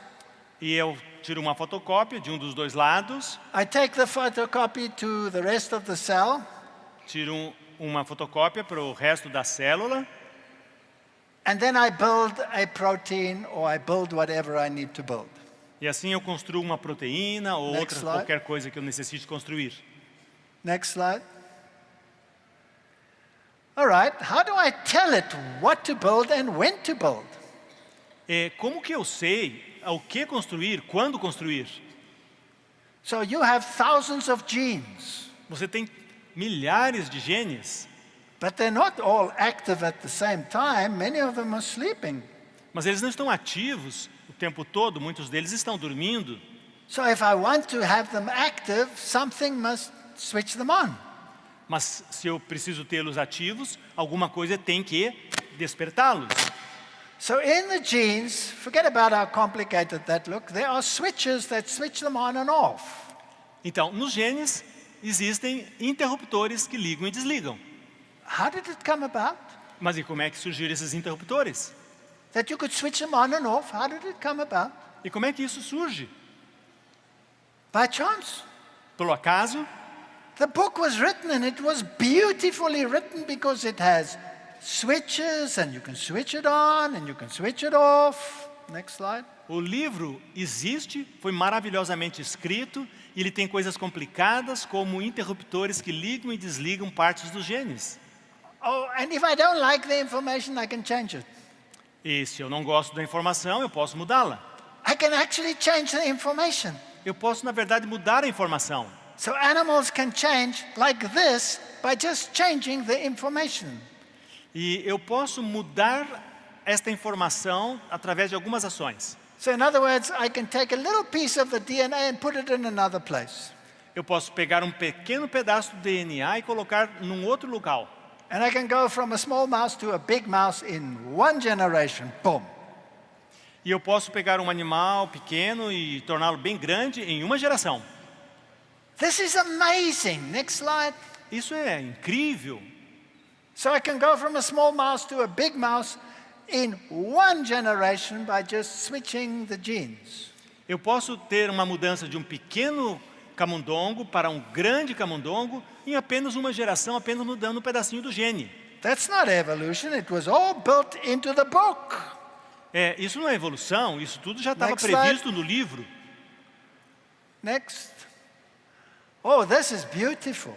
E eu tiro uma fotocópia de um dos dois lados. I take the photocopy to the rest of the cell. Tiro uma fotocópia para o resto da célula. And then I build a protein or I build whatever I need to build. E assim eu construo uma proteína ou Next slide. qualquer coisa que eu necessite construir. Next slide. All right, how do I tell it what to build and when to build? Como que eu sei o que construir, quando construir? So you have thousands of genes, Você tem milhares de genes, but they're not all active at the same time. Many of them are sleeping. mas eles não estão ativos o tempo todo, muitos deles estão dormindo. So if I want to have them active, something must switch them on. Mas se eu preciso tê-los ativos, alguma coisa tem que despertá-los. So in the genes, forget about how complicated that look, there are switches that switch them on and off. Então, nos genes existem interruptores que ligam e desligam. How did it come about? Mas e como é que surgiram esses interruptores? That you could switch them on and off, how did it come about? E como é que isso surge? By chance. Pelo acaso? The book was written and it was beautifully written because it has switches and you can switch it on and you can switch it off. Next slide. O livro existe, foi maravilhosamente escrito, e ele tem coisas complicadas como interruptores que ligam e desligam partes dos genes. Oh, and if I don't like the information, I can change it. E se eu não gosto da informação, eu posso mudá-la. I can actually change the information. Eu posso, na verdade, mudar a informação. So animals can change like this by just changing the information. E eu posso mudar esta informação através de algumas ações. So in other words, I can take a little piece of the DNA and put it in another place. Eu posso pegar um pequeno pedaço do DNA e colocar num outro local. And I can go from a small mouse to a big mouse in one generation. Boom. E eu posso pegar um animal pequeno e torná-lo bem grande em uma geração. This is amazing. Next slide. Isso é incrível. So I can go from a small mouse to a big mouse in one generation by just switching the genes. Eu posso ter uma mudança de um pequeno camundongo para um grande camundongo em apenas uma geração, apenas mudando um pedacinho do gene. That's not evolution. It was all built into the book. Isso não é evolução, isso tudo já estava Next previsto no livro. Next. Oh, this is beautiful.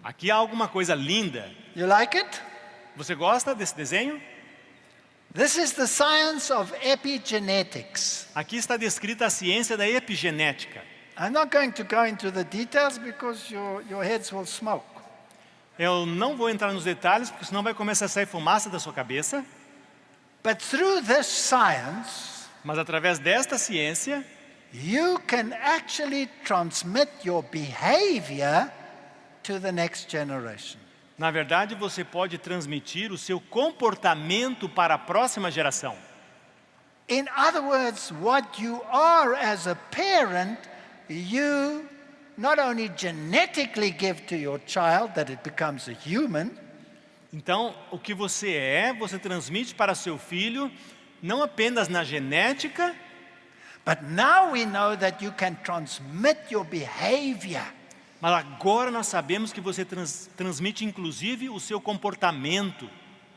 Aqui há alguma coisa linda. You like it? Você gosta desse desenho? This is the science of epigenetics. Aqui está descrita a ciência da epigenética. I'm not going to go into the details because your heads will smoke. Eu não vou entrar nos detalhes, porque senão vai começar a sair fumaça da sua cabeça. But through this science, Mas através desta ciência, you can actually transmit your behavior to the next generation. na verdade, você pode transmitir o seu comportamento para a próxima geração. In other words, what you are as a parent, you not only genetically give to your child that it becomes a human, Então, o que você transmite para seu filho, não apenas na genética, but now we know that you can transmit your behavior. mas agora nós sabemos que você transmite inclusive o seu comportamento.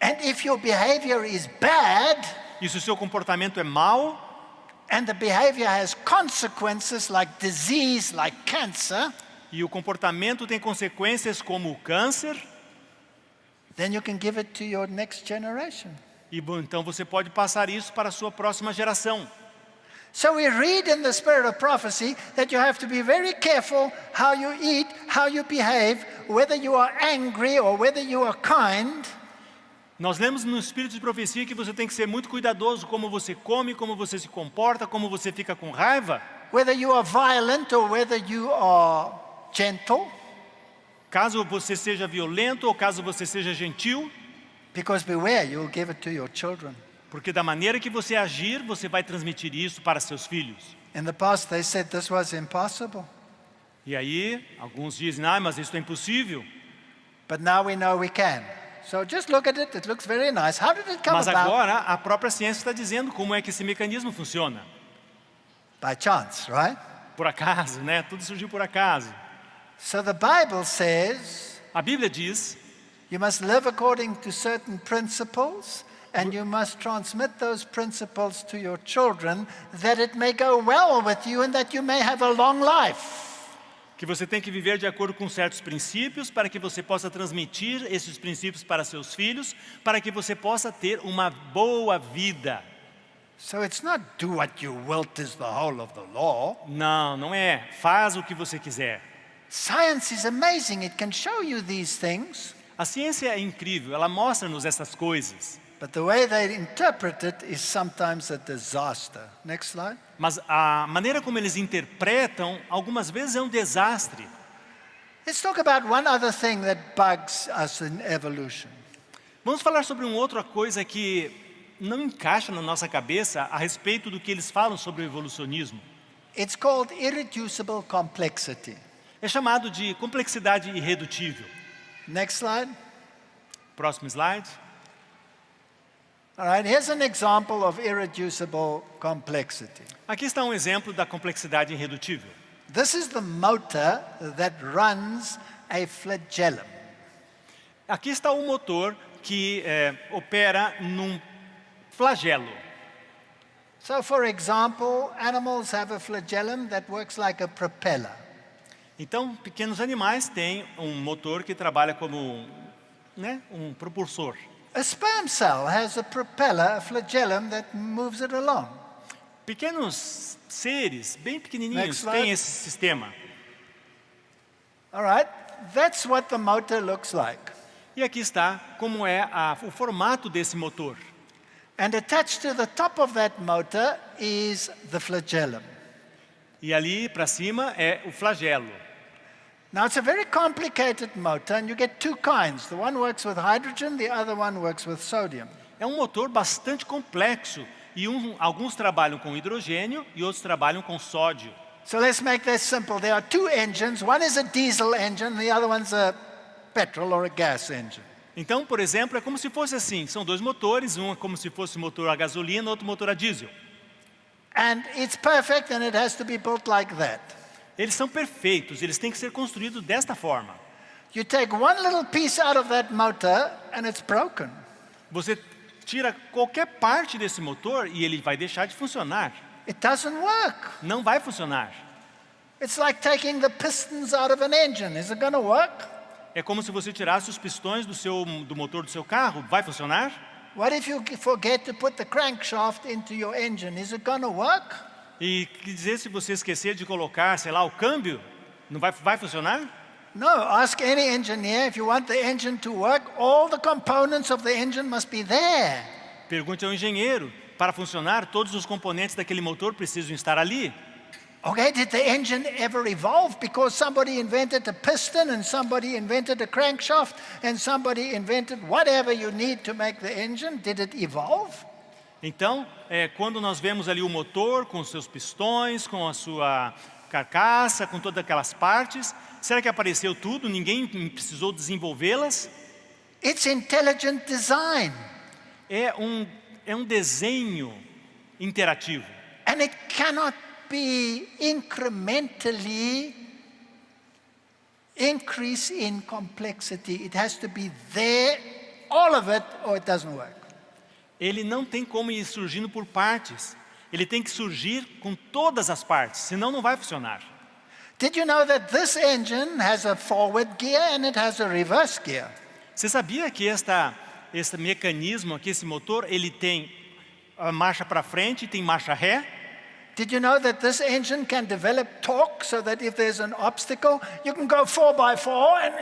And if your behavior is bad, E se o seu comportamento é mau, and the behavior has consequences like disease, like cancer, e o comportamento tem consequências como o câncer, then you can give it to your next generation. então você pode passar isso para a sua próxima geração. So we read in the spirit of prophecy that you have to be very careful how you eat, how you behave, whether you are angry or whether you are kind. Nós lemos no Espírito de Profecia que você tem que ser muito cuidadoso como você come, como você se comporta, como você fica com raiva. Whether you are violent or whether you are gentle, Caso você seja violento ou caso você seja gentil, because beware, you will give it to your children. porque da maneira que você agir, você vai transmitir isso para seus filhos. In the past, they said this was impossible, E aí, alguns dizem, mas isso é impossível. but now we know we can. So just look at it, it looks very nice. How did it come Mas about? agora, a própria ciência está dizendo como é que esse mecanismo funciona. By chance, right? Por acaso, né? Tudo surgiu por acaso. So the Bible says A Bíblia diz, you must live according to certain principles, and you must transmit those principles to your children, that it may go well with you and that you may have a long life. que você tem que viver de acordo com certos princípios para que você possa transmitir esses princípios para seus filhos, para que você possa ter uma boa vida. So it's not do what you wilt is the whole of the law. Não é. Faz o que você quiser. Science is amazing. It can show you these things, A ciência é incrível, ela mostra-nos essas coisas. but the way they interpret it is sometimes a disaster. Next slide. Mas a maneira como eles interpretam, algumas vezes é um desastre. Let's talk about one other thing that bugs us in evolution. Vamos falar sobre uma outra coisa que não encaixa na nossa cabeça a respeito do que eles falam sobre o evolucionismo. It's called irreducible complexity. É chamado de complexidade irredutível. Next slide. Próximo slide. All right, here's an example of irreducible complexity. Aqui está um exemplo da complexidade irredutível. This is the motor that runs a flagellum. Aqui está o motor que opera num flagelo. So, for example, animals have a flagellum that works like a propeller. Então, pequenos animais têm um motor que trabalha como né, um propulsor. A sperm cell has a propeller, a flagellum that moves it along. Pequenos seres, bem Next pequenininhos, slide. têm esse sistema. All right, that's what the motor looks like. E aqui está como é o formato desse motor. And attached to the top of that motor is the flagellum. E ali para cima é o flagelo. Now it's a very complicated motor, and you get two kinds. The one works with hydrogen, the other one works with sodium. É um motor bastante complexo e alguns trabalham com hidrogênio e outros trabalham com sódio. So let's make that simple. There are two engines. One is a diesel engine, the other one's a petrol or a gas engine. Então, por exemplo, é como se fosse assim, são dois motores, um é como se fosse motor a gasolina, outro motor a diesel. And it's perfect, and it has to be built like that. Eles são perfeitos, eles têm que ser construídos desta forma. You take one little piece out of that motor, and it's broken. Você tira qualquer parte desse motor e ele vai deixar de funcionar. It doesn't work. Não vai funcionar. It's like taking the pistons out of an engine. Is it going to work? É como se você tirasse os pistões do motor do seu carro. Vai funcionar? What if you forget to put the crankshaft into your engine? Is it going to work? E quer dizer, se você esquecer de colocar, sei lá, o câmbio, não vai funcionar? No, ask any engineer. If you want the engine to work, all the components of the engine must be there. Pergunte ao engenheiro. Para funcionar, todos os componentes daquele motor precisam estar ali. Okay, did the engine ever evolve because somebody invented a piston and somebody invented a crankshaft and somebody invented whatever you need to make the engine? Did it evolve? Então, quando nós vemos ali o motor com os seus pistões, com a sua carcaça, com todas aquelas partes, será que apareceu tudo? Ninguém precisou desenvolvê-las? It's intelligent design. É um desenho interativo. And it cannot be incrementally increase in complexity. It has to be there, all of it, or it doesn't work. Ele não tem como ir surgindo por partes. Ele tem que surgir com todas as partes, senão não vai funcionar. Did you know that this engine has a forward gear and it has a reverse gear? Você sabia que esse mecanismo aqui, esse motor, ele tem a marcha para frente e tem marcha ré? Did you know that this engine can develop torque so that if there's an obstacle, you can go 4x4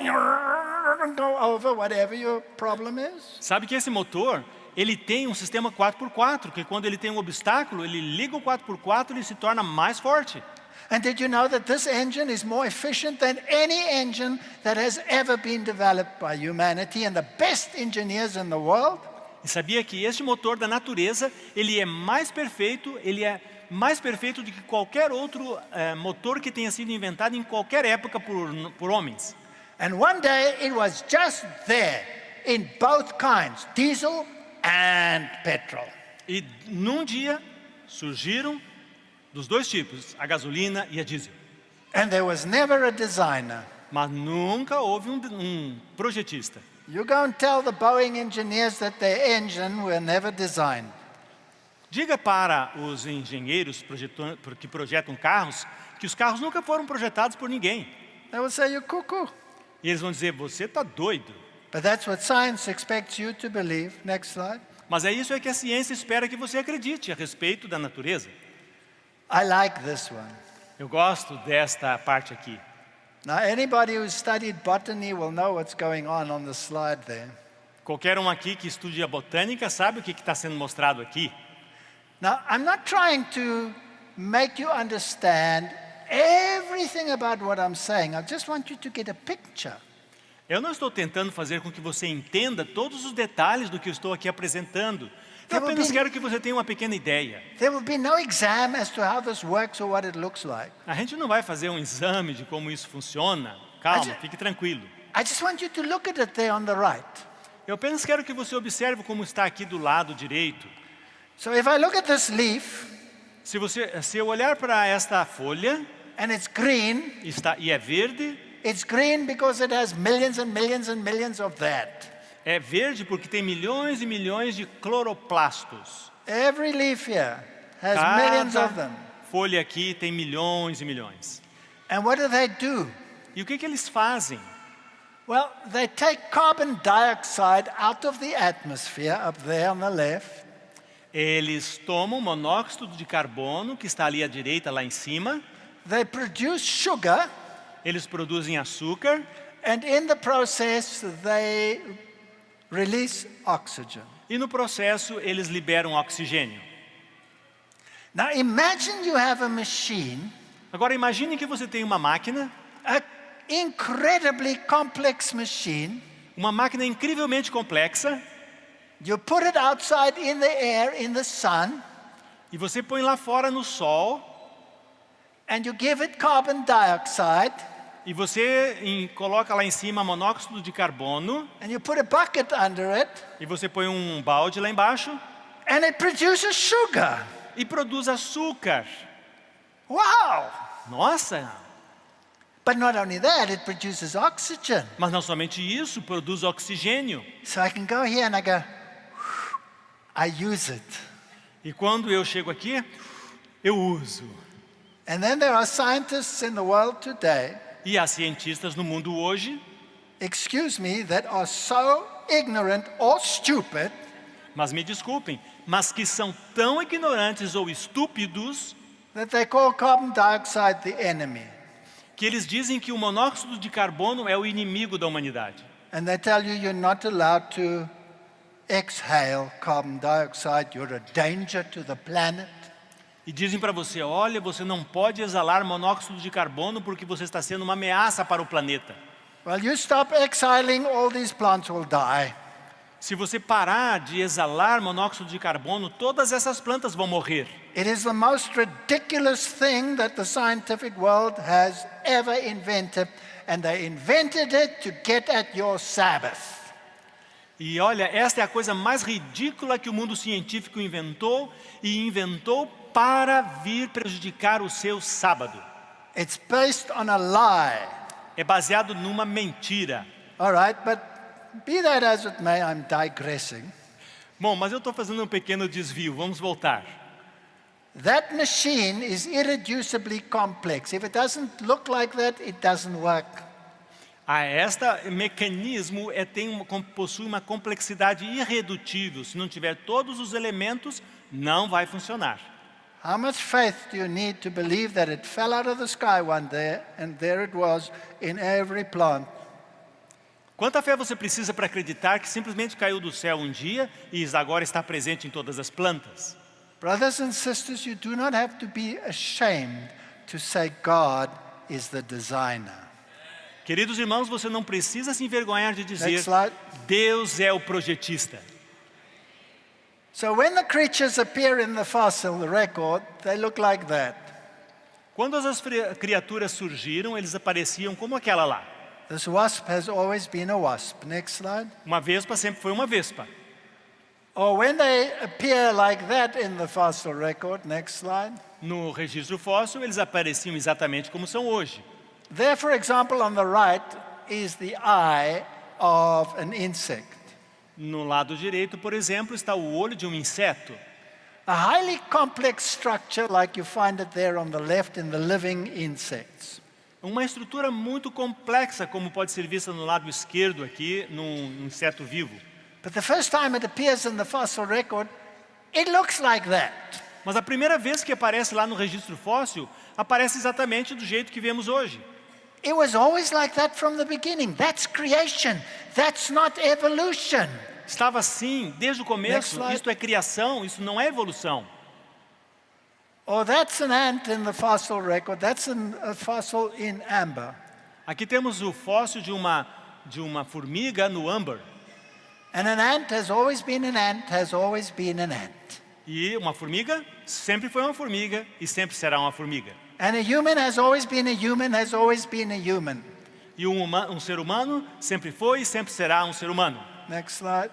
and go over whatever your problem is? Sabe que esse motor, ele tem um sistema 4x4, que quando ele tem um obstáculo, ele liga o 4x4 e ele se torna mais forte. And did you know that this engine is more efficient than any engine that has ever been developed by humanity and the best engineers in the world? E sabia que este motor da natureza, ele é mais perfeito do que qualquer outro motor que tenha sido inventado em qualquer época por homens. And one day it was just there in both kinds, diesel and petrol. E num dia surgiram dos dois tipos, a gasolina e a diesel. And there was never a designer. Mas nunca houve um projetista. You go and tell the Boeing engineers that their engine were never designed. Diga para os engenheiros que projetam carros que os carros nunca foram projetados por ninguém. They will say, you're cuckoo. E eles vão dizer, você está doido. But that's what science expects you to believe. Next slide. Mas é isso que a ciência espera que você acredite a respeito da natureza. I like this one. Eu gosto desta parte aqui. Now, anybody who's studied botany will know what's going on the slide there. Qualquer um aqui que estude a botânica sabe o que está sendo mostrado aqui. Now, I'm not trying to make you understand everything about what I'm saying. I just want you to get a picture. Eu não estou tentando fazer com que você entenda todos os detalhes do que eu estou aqui apresentando. Eu apenas quero que você tenha uma pequena ideia. There will be no exam as to how this works or what it looks like. A gente não vai fazer um exame de como isso funciona. Calma, fique tranquilo. I just want you to look at it there on the right. Eu apenas quero que você observe como está aqui do lado direito. So if I look at this leaf, se eu olhar para esta folha, and it's green, e é verde, it's green because it has millions and millions and millions of that. É verde porque tem milhões e milhões de cloroplastos. Every leaf here has millions of them. Folha aqui tem milhões e milhões. And what do they do? E o que eles fazem? Well, they take carbon dioxide out of the atmosphere up there on the left. Eles tomam monóxido de carbono, que está ali à direita, lá em cima. They produce sugar, Eles produzem açúcar and in the process, they release oxygen. e no processo eles liberam oxigênio. Now, imagine you have a machine, Agora imagine que você tem uma máquina, an incredibly complex machine. uma máquina incrivelmente complexa, You put it outside in the air, in the sun, e você põe lá fora no sol, and you give it carbon dioxide, e você coloca lá em cima monóxido de carbono, and you put a bucket under it, e você põe um balde lá embaixo, and it produces sugar. e produz açúcar. Wow! Nossa! But not only that, it produces oxygen. Mas não somente isso, produz oxigênio. So I can go here and I go, I use it. E quando eu chego aqui, eu uso. And then there are scientists in the world today, E há cientistas no mundo hoje, excuse me, that are so ignorant or stupid mas me desculpem, mas que são tão ignorantes ou estúpidos that they call carbon dioxide the enemy. que eles dizem que o monóxido de carbono é o inimigo da humanidade. And they tell you you're not allowed to exhale carbon dioxide, you're a danger to the planet. E dizem para você, olha, você não pode exalar monóxido de carbono porque você está sendo uma ameaça para o planeta. Well, you stop exhaling, all these plants will die. Se você parar de exalar monóxido de carbono, todas essas plantas vão morrer. It is the most ridiculous thing that the scientific world has ever invented, and they invented it to get at your Sabbath. E olha, esta é a coisa mais ridícula que o mundo científico inventou, e inventou para vir prejudicar o seu sábado. It's based on a lie. É baseado numa mentira. All right, but be that as it may, I'm digressing. Bom, mas eu estou fazendo um pequeno desvio, vamos voltar. That machine is irreducibly complex. If it doesn't look like that, it doesn't work. Este mecanismo possui uma complexidade irredutível. Se não tiver todos os elementos, não vai funcionar. How much faith do you need to believe that it fell out of the sky one day and there it was in every plant? Quanta fé você precisa para acreditar que simplesmente caiu do céu um dia e agora está presente em todas as plantas? Brothers and sisters, you do not have to be ashamed to say God is the designer. Queridos irmãos, você não precisa se envergonhar de dizer Next slide. Deus é o projetista. So when the creatures appear in the fossil record, they look like that. Quando as criaturas surgiram, eles apareciam como aquela lá. This wasp has always been a wasp. Next slide. Uma vespa sempre foi uma vespa. Or when they appear like that in the fossil record, next slide. No registro fóssil, eles apareciam exatamente como são hoje. There, for example, on the right is the eye of an insect. No lado direito, por exemplo, está o olho de um inseto. A highly complex structure like you find it there on the left in the living insects. Uma estrutura muito complexa, como pode ser vista no lado esquerdo aqui, num inseto vivo. But the first time it appears in the fossil record, it looks like that. Mas a primeira vez que aparece lá no registro fóssil, aparece exatamente do jeito que vemos hoje. It was always like that from the beginning. That's creation. That's not evolution. Estava assim desde o Next começo. slide. Isto é criação, isso não é evolução. Or that's an ant in the fossil record. That's a fossil in amber. Aqui temos o fóssil de uma formiga no âmbar. And an ant has always been an ant, has always been an ant. E uma formiga sempre foi uma formiga e sempre será uma formiga. And a human has always been a human, has always been a human. E um ser humano sempre foi e sempre será um ser humano. Next slide.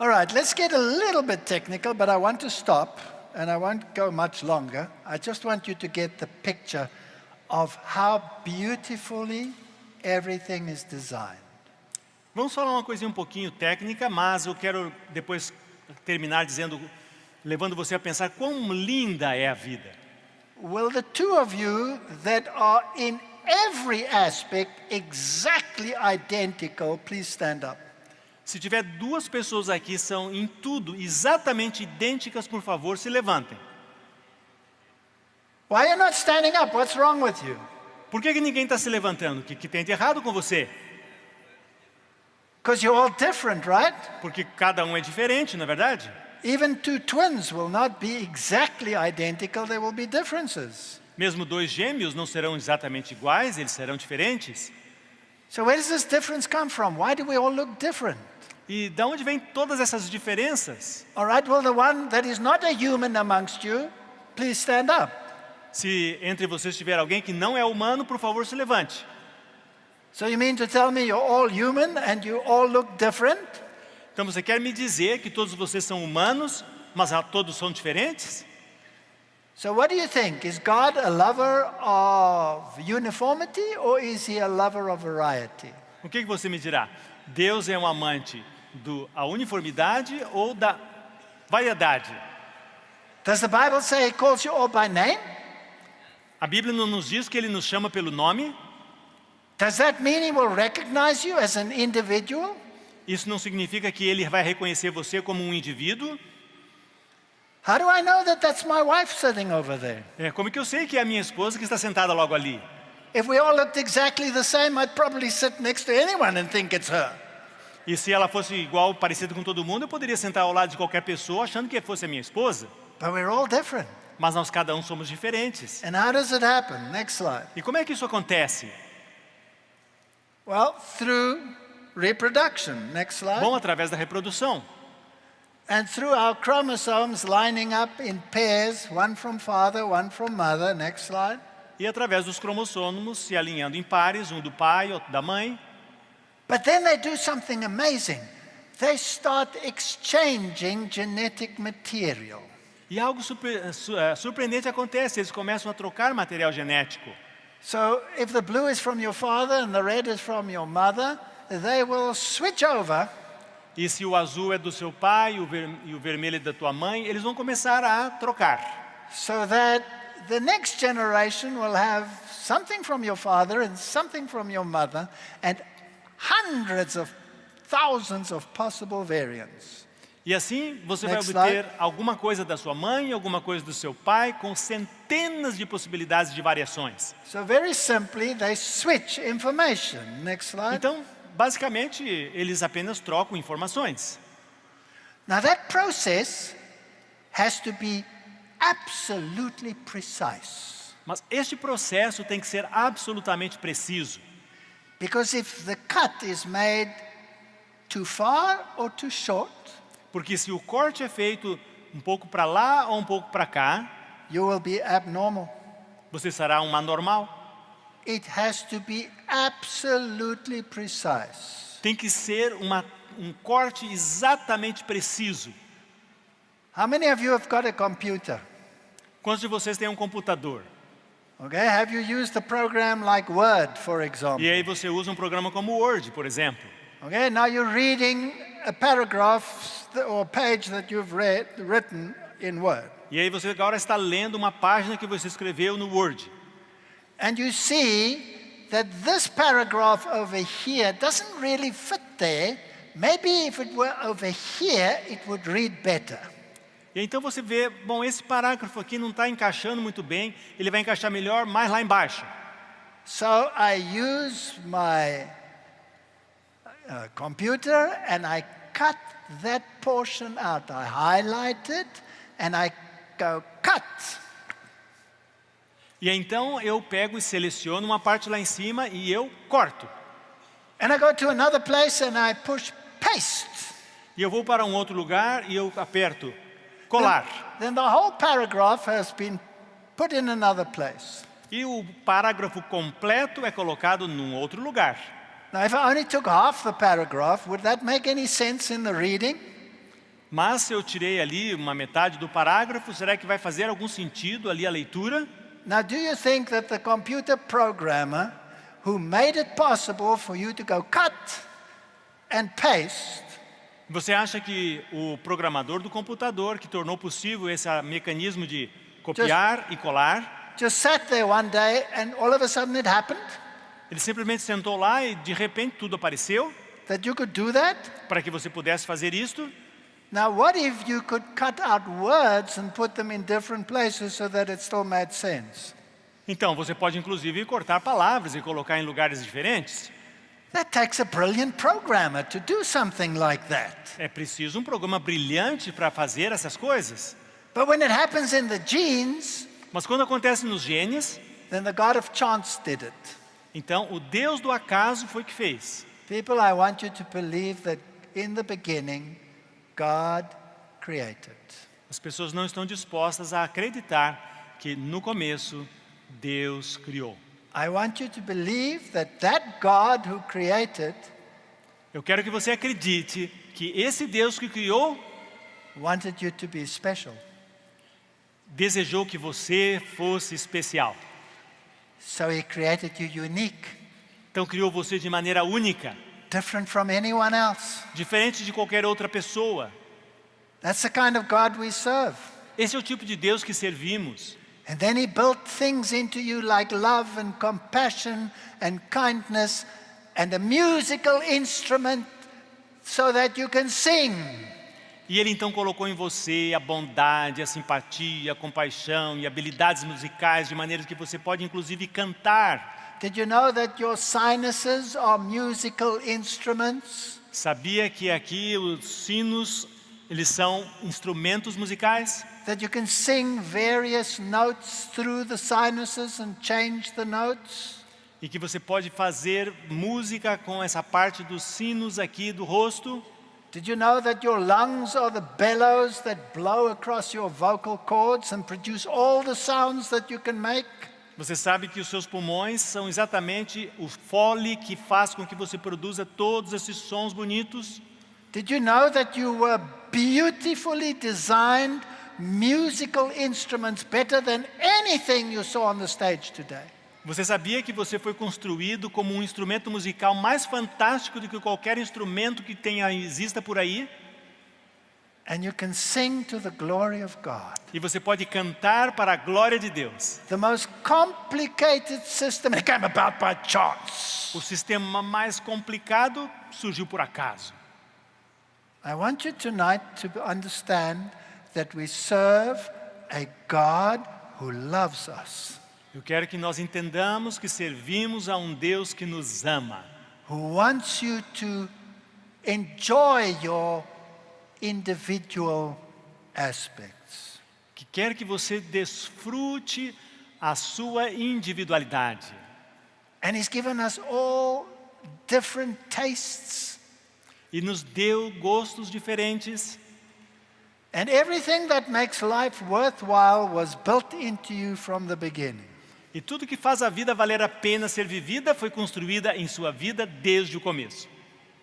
All right, let's get a little bit technical, but I want to stop, and I won't go much longer. I just want you to get the picture of how beautifully everything is designed. Vamos falar uma coisinha um pouquinho técnica, mas eu quero depois terminar levando você a pensar quão linda é a vida. Will the two of you that are in every aspect exactly identical, please stand up. Se tiver duas pessoas aqui são em tudo exatamente idênticas, por favor, se levantem. Why are you not standing up? What's wrong with you? Por que ninguém está se levantando? O que tem de errado com você? Because you're all different, right? Porque cada um é diferente, não é verdade? Even two twins will not be exactly identical, there will be differences. Mesmo dois gêmeos não serão exatamente iguais, eles serão diferentes. So where does this difference come from? Why do we all look different? E de onde vêm todas essas diferenças? All right, well, the one that is not a human amongst you, please stand up. Se entre vocês tiver alguém que não é humano, por favor, se levante. So you mean to tell me you're all human and you all look different? Então você quer me dizer que todos vocês são humanos, mas todos são diferentes? So what do you think? Is God a lover of uniformity or is he a lover of variety? O que você me dirá? Deus é um amante da uniformidade ou da variedade? Does the Bible say he calls you all by name? A Bíblia não nos diz que Ele nos chama pelo nome? Does that mean he will recognize you as an individual? Isso não significa que Ele vai reconhecer você como um indivíduo? How do I know that that's my wife sitting over there? Como que eu sei que é a minha esposa que está sentada logo ali? If we all looked exactly the same, I'd probably sit next to anyone and think it's her. E se ela fosse igual, parecida com todo mundo, eu poderia sentar ao lado de qualquer pessoa achando que fosse a minha esposa. But we're all different. Mas nós cada um somos diferentes. And how does it happen? Next slide. E como é que isso acontece? Well, through reproduction. Next slide. Bom, através da reprodução. And through our chromosomes lining up in pairs, one from father, one from mother. Next slide. E através dos cromossomos se alinhando em pares, um do pai, outro da mãe. But then they do something amazing. They start exchanging genetic material. E algo surpreendente acontece, eles começam a trocar material genético. So if the blue is from your father and the red is from your mother, they will switch over. E se o azul é do seu pai e o vermelho é da tua mãe, eles vão começar a trocar. So that the next generation will have something from your father and something from your mother and hundreds of thousands of possible variants. E assim você Next vai obter slide. alguma coisa da sua mãe, alguma coisa do seu pai, com centenas de possibilidades de variações. So very simply, they switch information. Next slide. Então, basicamente, eles apenas trocam informações. Now that process has to be absolutely precise. Mas este processo tem que ser absolutamente preciso. Because if the cut is made too far or too short, Porque se o corte é feito um pouco para lá ou um pouco para cá, you will be abnormal. você será um anormal. It has to be absolutely precise. Tem que ser um corte exatamente preciso. How many of you have got a computer? Quantos de vocês têm um computador? Okay, have you used a program like Word, for example? E aí você usa um programa como o Word, por exemplo. Okay, now you're reading a paragraph or page that you've written in Word. E aí você agora está lendo uma página que você escreveu no Word. And you see that this paragraph over here doesn't really fit there. Maybe if it were over here, it would read better. E então você vê, bom, esse parágrafo aqui não está encaixando muito bem, ele vai encaixar melhor mais lá embaixo. So I use my computer and I cut that portion out. I highlight it and I go cut. E então eu pego e seleciono uma parte lá em cima e eu corto. And I go to another place and I push paste. E eu vou para um outro lugar e eu aperto colar. Then the whole paragraph has been put in another place. E o parágrafo completo é colocado num outro lugar. Now, if I only took half the paragraph, would that make any sense in the reading? Mas se eu tirei ali uma metade do parágrafo, será que vai fazer algum sentido ali a leitura? Now, do you think that the computer programmer who made it possible for you to go cut and paste Você acha que o programador do computador que tornou possível esse mecanismo de copiar e colar, just sat there one day and all of a sudden it happened? Ele simplesmente sentou lá e de repente tudo apareceu that you could do that? para que você pudesse fazer isto. Now, what if you could cut out words and put them in different places so that it still made sense? Então, você pode inclusive cortar palavras e colocar em lugares diferentes. That takes a brilliant programmer to do something like that. É preciso um programa brilhante para fazer essas coisas. But when it happens in the genes, Mas quando acontece nos genes, then the God of chance did it. então o Deus do acaso foi que fez. People, I want you to believe that in the beginning, God created. As pessoas não estão dispostas a acreditar que no começo Deus criou. I want you to believe that that God who created Eu quero que você acredite que esse Deus que criou wanted you to be special. desejou que você fosse especial. So he created you unique, Então criou você de maneira única, different from anyone else. diferente de qualquer outra pessoa. That's the kind of God we serve. Esse é o tipo de Deus que servimos. And then he built things into you like love and compassion and kindness and a musical instrument so that you can sing. E Ele então colocou em você a bondade, a simpatia, a compaixão e habilidades musicais de maneira que você pode inclusive cantar. Did you know that your sinuses are musical instruments? Sabia que aqui os sinos, eles são instrumentos musicais? That you can sing various notes through the sinuses and change the notes? E que você pode fazer música com essa parte dos sinos aqui do rosto? Did you know that your lungs are the bellows that blow across your vocal cords and produce all the sounds that you can make? Você sabe que os seus pulmões são exatamente o fole que faz com que você produza todos esses sons bonitos? Did you know that you were beautifully designed musical instruments better than anything you saw on the stage today? Você sabia que você foi construído como um instrumento musical mais fantástico do que qualquer instrumento que exista por aí? And you can sing to the glory of God. E você pode cantar para a glória de Deus. The most complicated system it came about by chance. O sistema mais complicado surgiu por acaso. I want you tonight to understand that we serve a God who loves us, Eu quero que nós entendamos que servimos a um Deus que nos ama, who wants you to enjoy your individual aspects. que quer que você desfrute a sua individualidade. And he's given us all different tastes. E nos deu gostos diferentes. And everything that makes life worthwhile was built into you from the beginning. E tudo que faz a vida valer a pena ser vivida foi construída em sua vida desde o começo.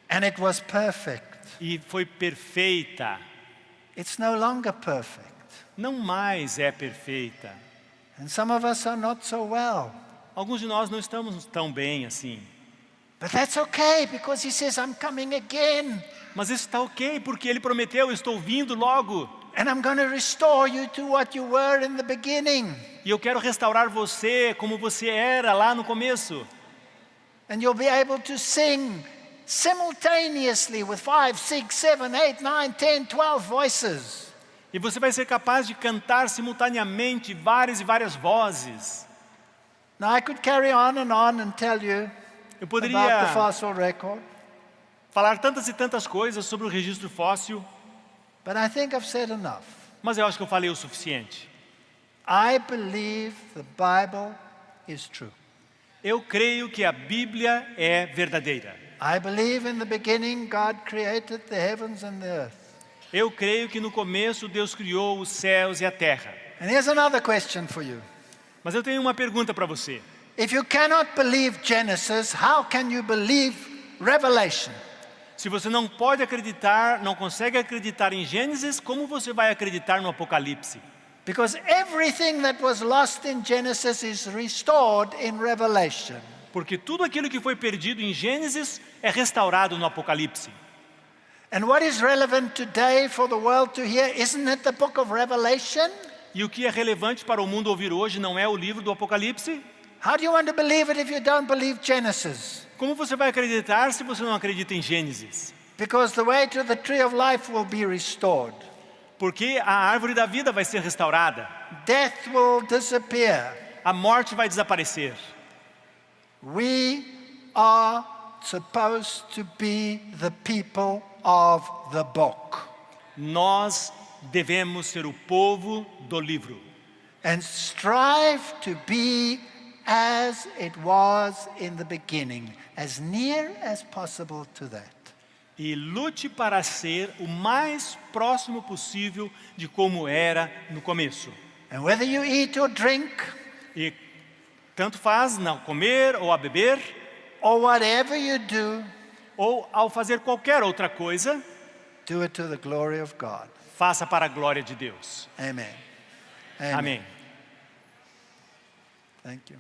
And it was perfect. E foi perfeita. It's no longer perfect. Não mais é perfeita. And some of us are not so well. Alguns de nós não estamos tão bem assim. But that's okay because he says, I'm coming again. Mas isso está ok, porque Ele prometeu, estou vindo logo. And I'm going to restore you to what you were in the beginning. E eu quero restaurar você como você era lá no começo. And you'll be able to sing simultaneously with 5, 6, 7, 8, 9, 10, 12 voices. E você vai ser capaz de cantar simultaneamente várias e várias vozes. Now I could carry on and tell you Eu about poderia the fossil record, falar tantas e tantas coisas sobre o registro fóssil, but I think I've said enough. mas eu acho que eu falei o suficiente. I believe the Bible is true. Eu creio que a Bíblia é verdadeira. I believe in the beginning God created the heavens and the earth. Eu creio que no começo Deus criou os céus e a terra. And here's another question for you. Mas eu tenho uma pergunta para você. If you cannot believe Genesis, how can you believe Revelation? Se você não pode acreditar, não consegue acreditar em Gênesis, como você vai acreditar no Apocalipse? Because everything that was lost in Genesis is restored in Revelation. Porque tudo aquilo que foi perdido em Gênesis é restaurado no Apocalipse. And what is relevant today for the world to hear, isn't it the book of Revelation? E o que é relevante para o mundo ouvir hoje não é o livro do Apocalipse? How do you want to believe it if you don't believe Genesis? Como você vai acreditar se você não acredita em Gênesis? Because the way to the tree of life will be restored. Porque a árvore da vida vai ser restaurada. Death will disappear. A morte vai desaparecer. We are supposed to be the people of the book. Nós devemos ser o povo do livro. And strive to be as it was in the beginning, as near as possible to that. E lute para ser o mais próximo possível de como era no começo. And whether you eat or drink, E tanto faz não comer ou a beber, or whatever you do, ou ao fazer qualquer outra coisa, do it to the glory of God. faça para a glória de Deus. Amen. Amém. Thank you.